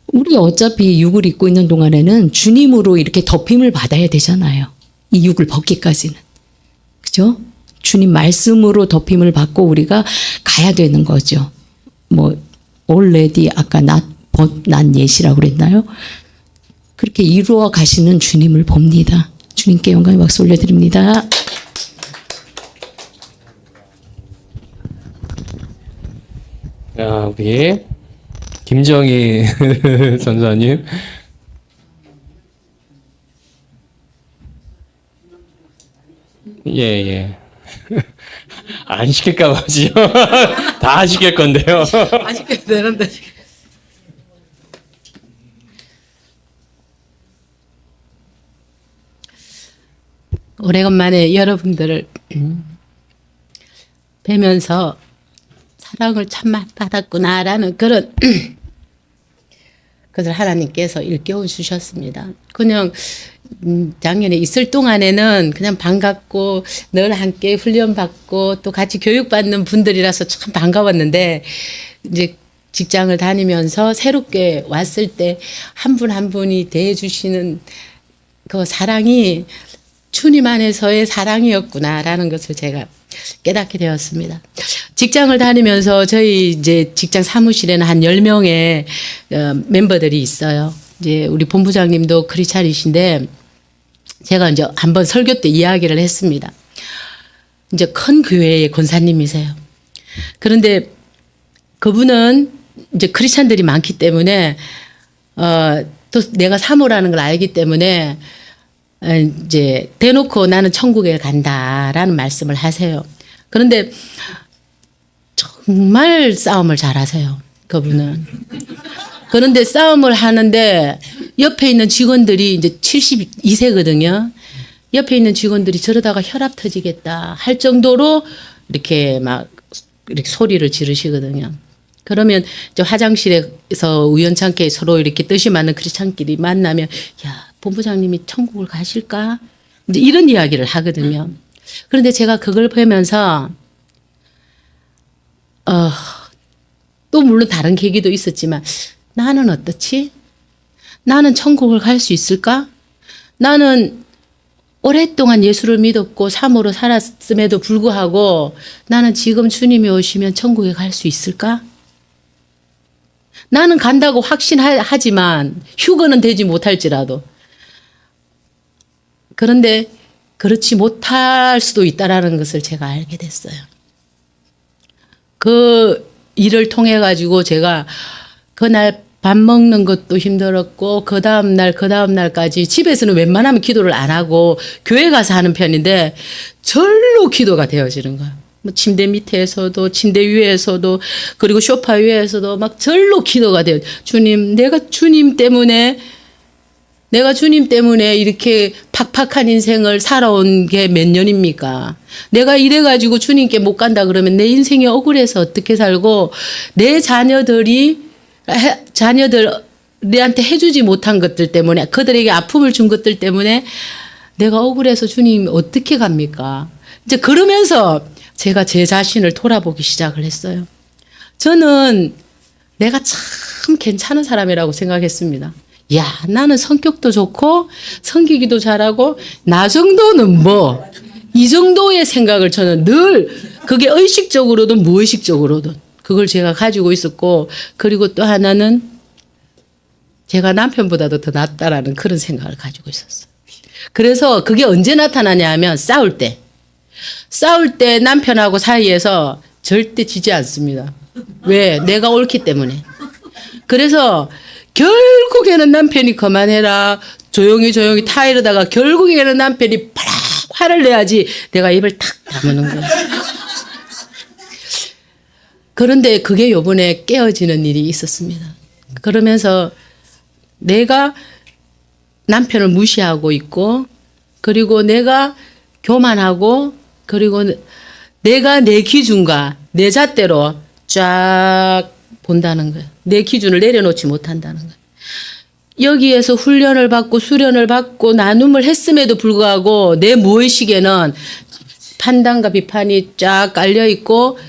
우리 어차피 육을 입고 있는 동안에는 주님으로 이렇게 덮임을 받아야 되잖아요. 이 육을 벗기까지는. 그죠? 주님 말씀으로 덮임을 받고 우리가 가야 되는 거죠. 뭐, already 아까 난 예시라고 그랬나요? 그렇게 이루어 가시는 주님을 봅니다. 주님께 영광의 박수 올려드립니다. 자, 우리 김정희 전사님. 예. 안 시킬까 봐지요. 다 시킬 건데요. 안 시켜도 되는데. 오래간만에 여러분들을 뵈면서 사랑을 참 많이 받았구나라는 그런 것을 하나님께서 일깨워 주셨습니다. 그냥 작년에 있을 동안에는 그냥 반갑고 늘 함께 훈련받고 또 같이 교육받는 분들이라서 참 반가웠는데 이제 직장을 다니면서 새롭게 왔을 때 한 분 한 분이 대해주시는 그 사랑이 주님 안에서의 사랑이었구나라는 것을 제가 깨닫게 되었습니다. 직장을 다니면서 저희 이제 직장 사무실에는 한 10명의 멤버들이 있어요. 이제 우리 본부장님도 크리스찬이신데 제가 이제 한번 설교 때 이야기를 했습니다. 이제 큰 교회의 권사님이세요. 그런데 그분은 이제 크리스찬들이 많기 때문에 또 내가 사모라는 걸 알기 때문에 이제 대놓고 나는 천국에 간다라는 말씀을 하세요. 그런데 정말 싸움을 잘하세요. 그분은. 그런데 싸움을 하는데 옆에 있는 직원들이 이제 72세거든요. 옆에 있는 직원들이 저러다가 혈압 터지겠다 할 정도로 이렇게 막 이렇게 소리를 지르시거든요. 그러면 이제 화장실에서 우연찮게 서로 이렇게 뜻이 맞는 크리스찬끼리 만나면 야, 본부장님이 천국을 가실까? 이제 이런 이야기를 하거든요. 그런데 제가 그걸 보면서 또 물론 다른 계기도 있었지만 나는 어떻지? 나는 천국을 갈 수 있을까? 나는 오랫동안 예수를 믿었고 사모로 살았음에도 불구하고 나는 지금 주님이 오시면 천국에 갈 수 있을까? 나는 간다고 확신하지만 휴거는 되지 못할지라도 그런데 그렇지 못할 수도 있다라는 것을 제가 알게 됐어요. 그 일을 통해 가지고 제가 그날 밥 먹는 것도 힘들었고 그 다음 날까지 집에서는 웬만하면 기도를 안 하고 교회 가서 하는 편인데 절로 기도가 되어지는 거예요. 뭐 침대 밑에서도 침대 위에서도 그리고 소파 위에서도 막 절로 기도가 돼요. 주님, 내가 주님 때문에 이렇게 팍팍한 인생을 살아온 게 몇 년입니까? 내가 이래가지고 주님께 못 간다 그러면 내 인생이 억울해서 어떻게 살고 내 자녀들한테 해주지 못한 것들 때문에 그들에게 아픔을 준 것들 때문에 내가 억울해서 주님 어떻게 갑니까? 이제 그러면서 제가 제 자신을 돌아보기 시작을 했어요. 저는 내가 참 괜찮은 사람이라고 생각했습니다. 야, 나는 성격도 좋고 섬기기도 잘하고 나 정도는 뭐 이 정도의 생각을 저는 늘 그게 의식적으로든 무의식적으로든 그걸 제가 가지고 있었고 그리고 또 하나는 제가 남편보다도 더 낫다라는 그런 생각을 가지고 있었어요. 그래서 그게 언제 나타나냐 하면 싸울 때 싸울 때 남편하고 사이에서 절대 지지 않습니다. 왜? 내가 옳기 때문에. 그래서 결국에는 남편이 그만해라. 조용히 타이르다가 결국에는 남편이 파락 화를 내야지 내가 입을 탁 다무는 거예요. 그런데 그게 요번에 깨어지는 일이 있었습니다. 그러면서 내가 남편을 무시하고 있고, 그리고 내가 교만하고, 그리고 내가 내 기준과 내 잣대로 쫙 본다는 거예요. 내 기준을 내려놓지 못한다는 거예요. 여기에서 훈련을 받고 수련을 받고 나눔을 했음에도 불구하고 내 무의식에는 판단과 비판이 쫙 깔려 있고,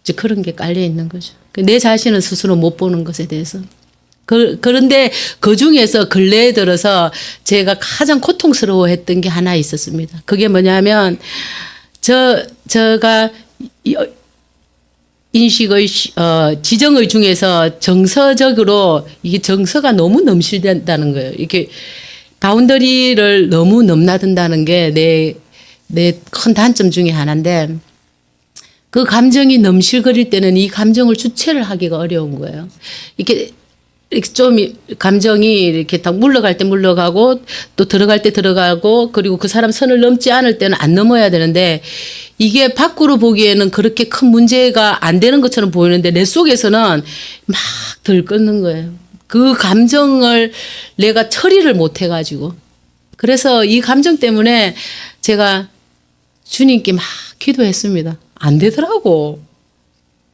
이제 그런 게 깔려 있는 거죠. 내 자신은 스스로 못 보는 것에 대해서. 그런데 그 중에서 근래에 들어서 제가 가장 고통스러워했던 게 하나 있었습니다. 그게 뭐냐면 제가 인식의 지정의 중에서 정서적으로 이게 정서가 너무 넘실된다는 거예요. 이렇게 바운더리를 너무 넘나든다는 게 내 큰 단점 중에 하나인데, 그 감정이 넘실거릴 때는 이 감정을 주체를 하기가 어려운 거예요. 이렇게 좀 감정이 이렇게 딱 물러갈 때 물러가고 또 들어갈 때 들어가고, 그리고 그 사람 선을 넘지 않을 때는 안 넘어야 되는데, 이게 밖으로 보기에는 그렇게 큰 문제가 안 되는 것처럼 보이는데 내 속에서는 막 들끓는 거예요. 그 감정을 내가 처리를 못 해가지고. 그래서 이 감정 때문에 제가 주님께 막 기도했습니다. 안 되더라고.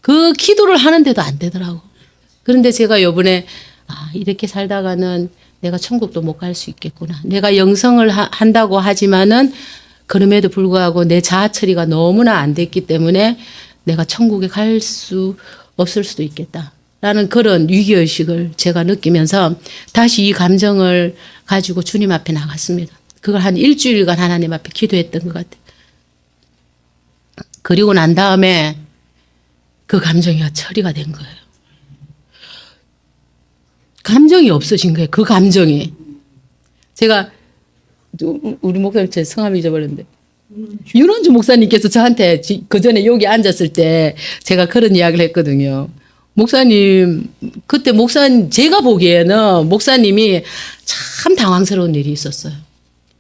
그 기도를 하는데도 안 되더라고. 그런데 제가 요번에 이렇게 살다가는 내가 천국도 못 갈 수 있겠구나. 내가 영성을 한다고 하지만은 그럼에도 불구하고 내 자아 처리가 너무나 안 됐기 때문에 내가 천국에 갈 수 없을 수도 있겠다. 라는 그런 위기의식을 제가 느끼면서 다시 이 감정을 가지고 주님 앞에 나갔습니다. 그걸 한 일주일간 하나님 앞에 기도했던 것 같아요. 그리고 난 다음에 그 감정이 처리가 된 거예요. 감정이 없어진 거예요. 그 감정이. 제가 우리 목사님 제 성함 잊어버렸는데 윤원주 목사님께서 저한테 그 전에 여기 앉았을 때 제가 그런 이야기를 했거든요. 목사님, 그때 제가 보기에는 목사님이 참 당황스러운 일이 있었어요.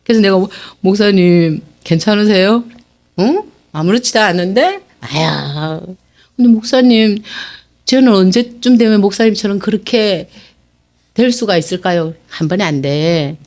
그래서 내가 목사님 괜찮으세요? 응? 아무렇지도 않은데? 아야. 근데 목사님, 저는 언제쯤 되면 목사님처럼 그렇게 될 수가 있을까요? 한 번에 안 돼.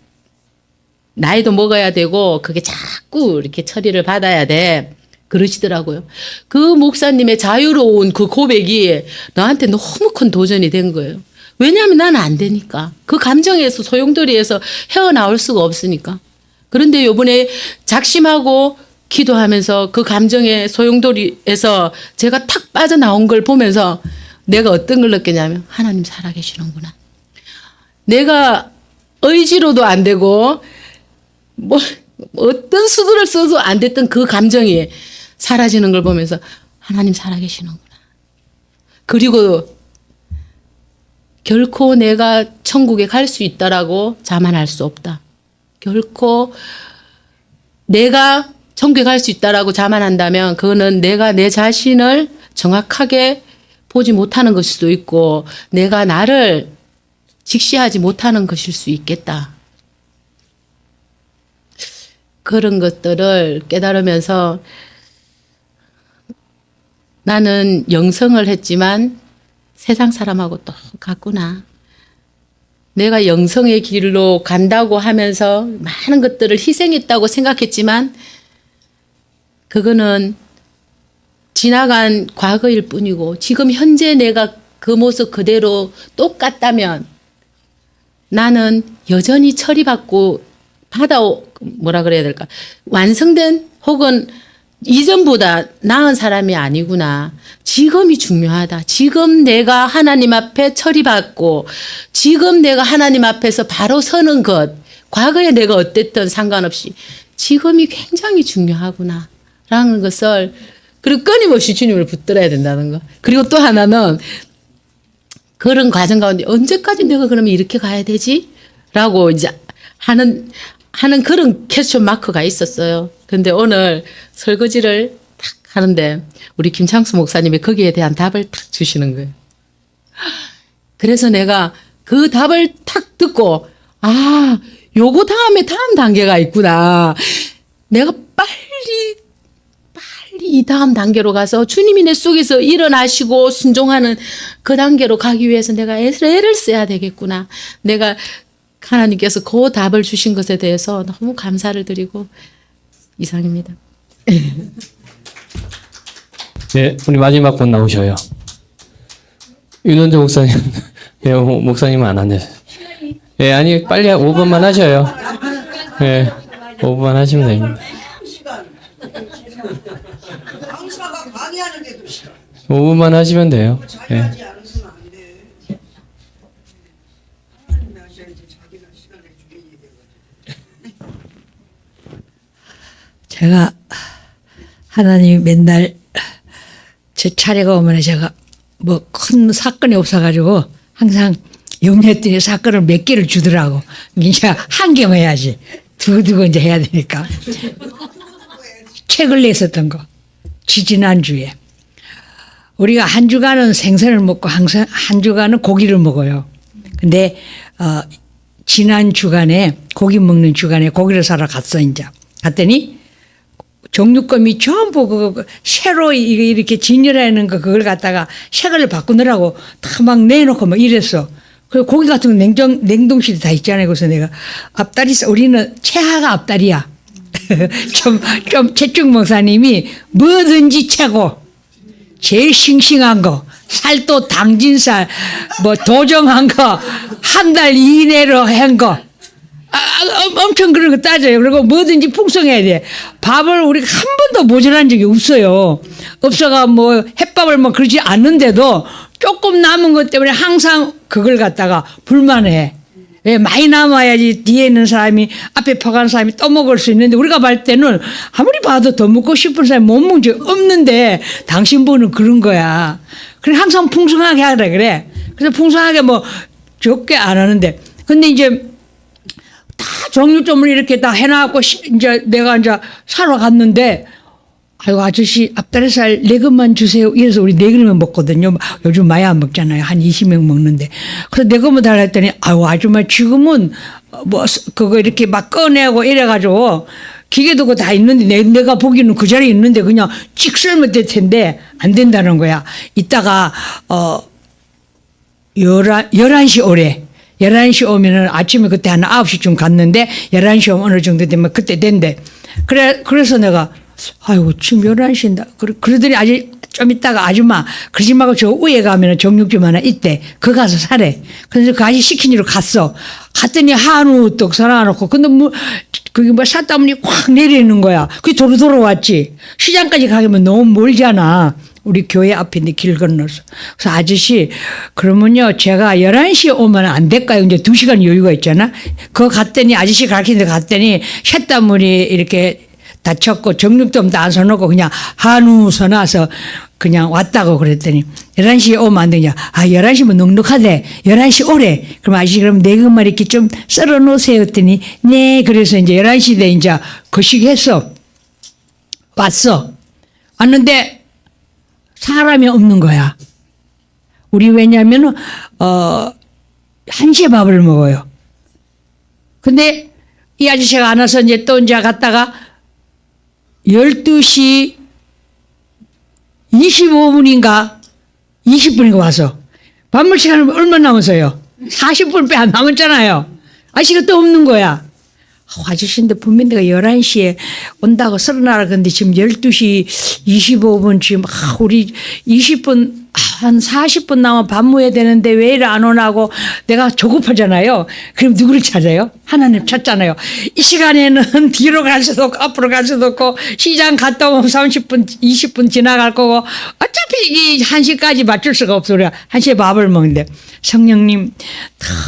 나이도 먹어야 되고 그게 자꾸 이렇게 처리를 받아야 돼. 그러시더라고요. 그 목사님의 자유로운 그 고백이 나한테 너무 큰 도전이 된 거예요. 왜냐하면 나는 안 되니까. 그 감정에서 소용돌이에서 헤어나올 수가 없으니까. 그런데 요번에 작심하고 기도하면서 그 감정의 소용돌이에서 제가 탁 빠져나온 걸 보면서 내가 어떤 걸 느꼈냐면 하나님 살아계시는구나. 내가 의지로도 안 되고 뭐 어떤 수들을 써도 안 됐던 그 감정이 사라지는 걸 보면서 하나님 살아계시는구나. 그리고 결코 내가 천국에 갈 수 있다라고 자만할 수 없다. 결코 내가 천국에 갈 수 있다라고 자만한다면 그거는 내가 내 자신을 정확하게 보지 못하는 것일 수도 있고 내가 나를 직시하지 못하는 것일 수 있겠다. 그런 것들을 깨달으면서 나는 영성을 했지만 세상 사람하고 똑같구나. 내가 영성의 길로 간다고 하면서 많은 것들을 희생했다고 생각했지만 그거는 지나간 과거일 뿐이고 지금 현재 내가 그 모습 그대로 똑같다면 나는 여전히 처리받고 뭐라 그래야 될까? 완성된 혹은 이전보다 나은 사람이 아니구나. 지금이 중요하다. 지금 내가 하나님 앞에 처리받고 지금 내가 하나님 앞에서 바로 서는 것. 과거에 내가 어땠든 상관없이 지금이 굉장히 중요하구나. 라는 것을 그리고 끊임없이 주님을 붙들어야 된다는 거. 그리고 또 하나는 그런 과정 가운데 언제까지 내가 그러면 이렇게 가야 되지? 라고 이제 하는 그런 퀘스천 마크가 있었어요. 근데 오늘 설거지를 탁 하는데 우리 김창수 목사님이 거기에 대한 답을 탁 주시는 거예요. 그래서 내가 그 답을 탁 듣고 아, 요거 다음에 다음 단계가 있구나. 내가 빨리 이 다음 단계로 가서 주님이 내 속에서 일어나시고 순종하는 그 단계로 가기 위해서 내가 애를 써야 되겠구나. 내가 하나님께서 그 답을 주신 것에 대해서 너무 감사를 드리고 이상입니다. 네, 우리 마지막 분 나오셔요. 윤원재 목사님. 예, 목사님은 안 하네. 예, 아니, 빨리 5분만 하셔요. 예, 5분만 하시면 됩니다. 5분만 하시면 돼요. 예. 제가 하나님이 맨날 제 차례가 오면 제가 뭐 큰 사건이 없어가지고 항상 염려했더니 사건을 몇 개를 주더라고. 이제 한 개만 해야지. 두고두고 이제 해야 되니까. 책을 냈었던 거. 지지난주에. 우리가 한 주간은 생선을 먹고 항상 한 주간은 고기를 먹어요. 근데 지난 주간에 고기 먹는 주간에 고기를 사러 갔어 이제. 갔더니 정육점이 전부 그 새로 이렇게 진열하는 거 그걸 갖다가 색을 바꾸느라고 다 막 내놓고 막 이랬어. 그리고 고기 같은 거 냉동실에 다 있잖아요. 그래서 내가 앞다리 우리는 최하가 앞다리야. 좀 최충 목사님이 뭐든지 최고. 제일 싱싱한 거, 살도 당진살, 뭐 도정한 거, 한 달 이내로 한 거. 엄청 그런 거 따져요. 그리고 뭐든지 풍성해야 돼. 밥을 우리가 한 번도 모자란 적이 없어요. 없어가 뭐 햇밥을 뭐 그러지 않는데도 조금 남은 것 때문에 항상 그걸 갖다가 불만해. 왜 많이 남아야지 뒤에 있는 사람이 앞에 퍼간 사람이 또 먹을 수 있는데 우리가 볼 때는 아무리 봐도 더 먹고 싶은 사람이 못 먹은 적 없는데 당신 분은 그런 거야. 그래 항상 풍성하게 하라 그래. 그래서 풍성하게 뭐 적게 안 하는데 근데 이제 다 정육점을 이렇게 다 해놔갖고 이제 내가 이제 사러 갔는데 아이고 아저씨 앞다리살 4근만 주세요. 이래서 우리 4근이면 먹거든요. 요즘 많이 안 먹잖아요. 한 20명 먹는데. 그래서 4근만 달라 했더니 아이고 아줌마 지금은 뭐 그거 이렇게 막 꺼내고 이래가지고 기계도 그거 다 있는데 내가 보기에는 그 자리에 있는데 그냥 찍 썰면 될 텐데 안 된다는 거야. 이따가 11시 오래. 11시 오면은 아침에 그때 한 9시쯤 갔는데 11시 오면 어느 정도 되면 그때 된대. 그래서 내가 아이고 지금 11시인다. 그러더니 아직 좀 있다가 아줌마 그러지 말고 저 위에 가면은 정육점 하나 있대. 그 가서 사래. 그래서 그 아저씨 시킨 대로 갔어. 갔더니 한우 떡 사놔놓고 근데 뭐 그게 뭐 샀다 보니 확 내리는 거야. 그게 도로 돌아왔지. 시장까지 가면 너무 멀잖아. 우리 교회 앞인데 길 건너서. 그래서 아저씨 그러면요 제가 11시에 오면 안 될까요? 이제 2시간 여유가 있잖아. 그거 갔더니 아저씨 가르치는데 갔더니 쇳다물이 이렇게 다쳤고 정육점도 안 서놓고 그냥 한우 서놔서 그냥 왔다고 그랬더니 11시에 오면 안 되냐. 아 11시면 넉넉하대. 11시 오래. 그럼 아저씨 그럼 4근만 이렇게 좀 썰어 놓으세요 했더니 네. 그래서 이제 11시 돼 이제 거시기했어. 왔어. 왔는데 사람이 없는 거야. 우리 왜냐면은 1시에 밥을 먹어요. 근데 이 아저씨가 안 와서 이제 또 이제 갔다가 12시 25분인가 20분인가 와서 밥 먹을 시간은 얼마 남았어요? 40분 빼 안 남았잖아요. 아저씨가 또 없는 거야. 아저씨인데 분명히 내가 11시에 온다고 설어나라 근데 지금 12시 25분 지금 우리 20분 한 40분 남아 밥 먹어야 되는데 왜 이래 안 오나고 내가 조급하잖아요. 그럼 누구를 찾아요? 하나님 찾잖아요. 이 시간에는 뒤로 갈 수도 없고 앞으로 갈 수도 없고 시장 갔다 오면 30분 20분 지나갈 거고 어차피 이 1시까지 맞출 수가 없어. 우리가 1시에 밥을 먹는데 성령님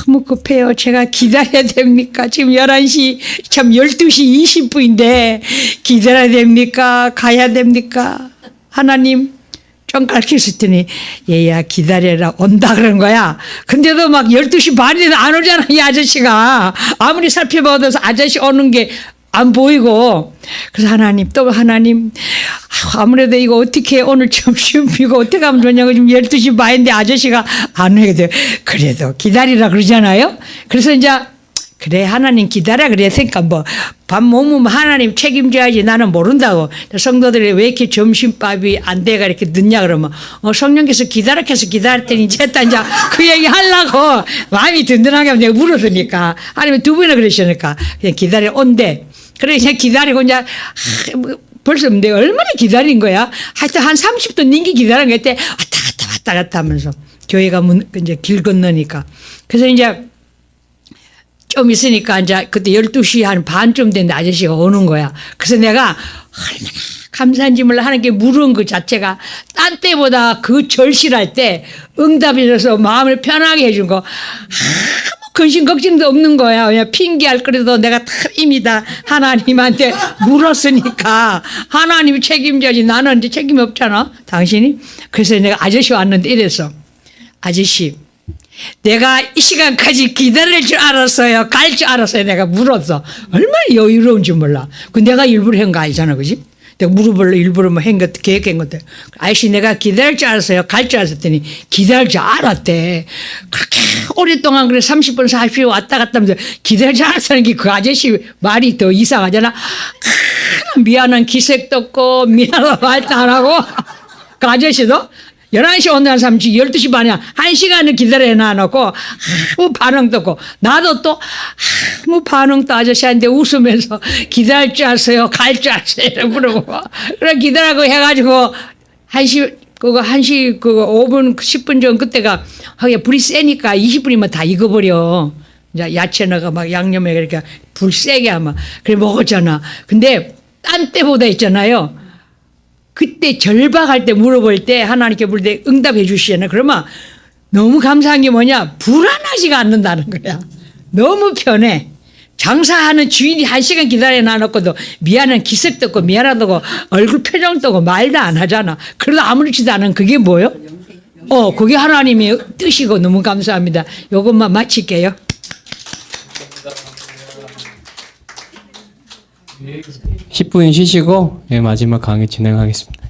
너무 급해요. 제가 기다려야 됩니까? 지금 11시 참 12시 20분인데 기다려야 됩니까? 가야 됩니까? 하나님 좀 가르쳤더니 얘야 기다려라 온다 그런 거야. 근데도 막 12시 반에도 안 오잖아 이 아저씨가. 아무리 살펴봐도 아저씨 오는 게 안 보이고 그래서 하나님 또 하나님 아무래도 이거 어떻게 오늘 점심 이거 어떻게 하면 좋냐고 지금 12시 반인데 아저씨가 안 오게 돼요. 그래도 기다리라 그러잖아요. 그래서 이제 그래 하나님 기다려 그랬으니까 뭐 밥 먹으면 하나님 책임져야지 나는 모른다고. 성도들이 왜 이렇게 점심밥이 안 돼가 이렇게 늦냐 그러면 성령께서 기다렸더니 이제 그 얘기 하려고 마음이 든든하게 하면 내가 물었으니까 아니면 두 번이나 그러시니까 그냥 기다려 온대. 그래 그냥 기다리고 이제 벌써 내가 얼마나 기다린 거야. 하여튼 한 30분 넘게 기다린 거 같아. 왔다 갔다 하면서 교회가 이제 길 건너니까. 그래서 이제 좀 있으니까 이제 그때 12시 한 반쯤 됐는데 아저씨가 오는 거야. 그래서 내가 얼마나 감사한지 몰라 하는 게 물은 그 자체가 딴 때보다 그 절실할 때 응답해줘서 마음을 편하게 해준 거 아무 근심 걱정도 없는 거야. 그냥 핑계할 거라도 내가 다 이미 다 하나님한테 물었으니까 하나님이 책임져야지 나는 이제 책임이 없잖아 당신이. 그래서 내가 아저씨 왔는데 이랬어. 아저씨 내가 이 시간까지 기다릴 줄 알았어요. 갈 줄 알았어요. 내가 물었어. 얼마나 여유로운지 몰라. 그 내가 일부러 한 거 아니잖아. 그지? 내가 물어보려 일부러 뭐 한 것, 계획한 것들. 아저씨 내가 기다릴 줄 알았어요. 갈 줄 알았더니 기다릴 줄 알았대. 그렇게 오랫동안 그래 30분 40분 왔다 갔다 하면서 기다릴 줄 알았다는 게 그 아저씨 말이 더 이상하잖아. 미안한 기색도 없고 미안한 말도 안 하고 그 아저씨도 11시 온다는 사람 12시 반이야. 1시간을 기다려 놔놓고 아무 반응도 없고 나도 또 아무 반응도 아저씨한테 웃으면서 기다릴 줄 아세요? 갈 줄 아세요? 물어보고 그래 기다리고 해가지고 1시 5분 10분 전 그때가 하게 불이 세니까 20분이면 다 익어버려. 이제 야채 넣어가 막 양념에 그러니까 불 세게 하면 그래 먹었잖아. 근데 딴 때보다 있잖아요. 그때 절박할 때 물어볼 때 하나님께 물을 때 응답해 주시잖아요. 그러면 너무 감사한 게 뭐냐? 불안하지가 않는다는 거야. 너무 편해. 장사하는 주인이 1시간 기다려 놔놓고도 미안한 기색도 없고 미안하다고 얼굴 표정도 없고 말도 안 하잖아. 그래도 아무렇지도 않은 그게 뭐요? 그게 하나님의 뜻이고 너무 감사합니다. 이것만 마칠게요. 10분 쉬시고 마지막 강의 진행하겠습니다.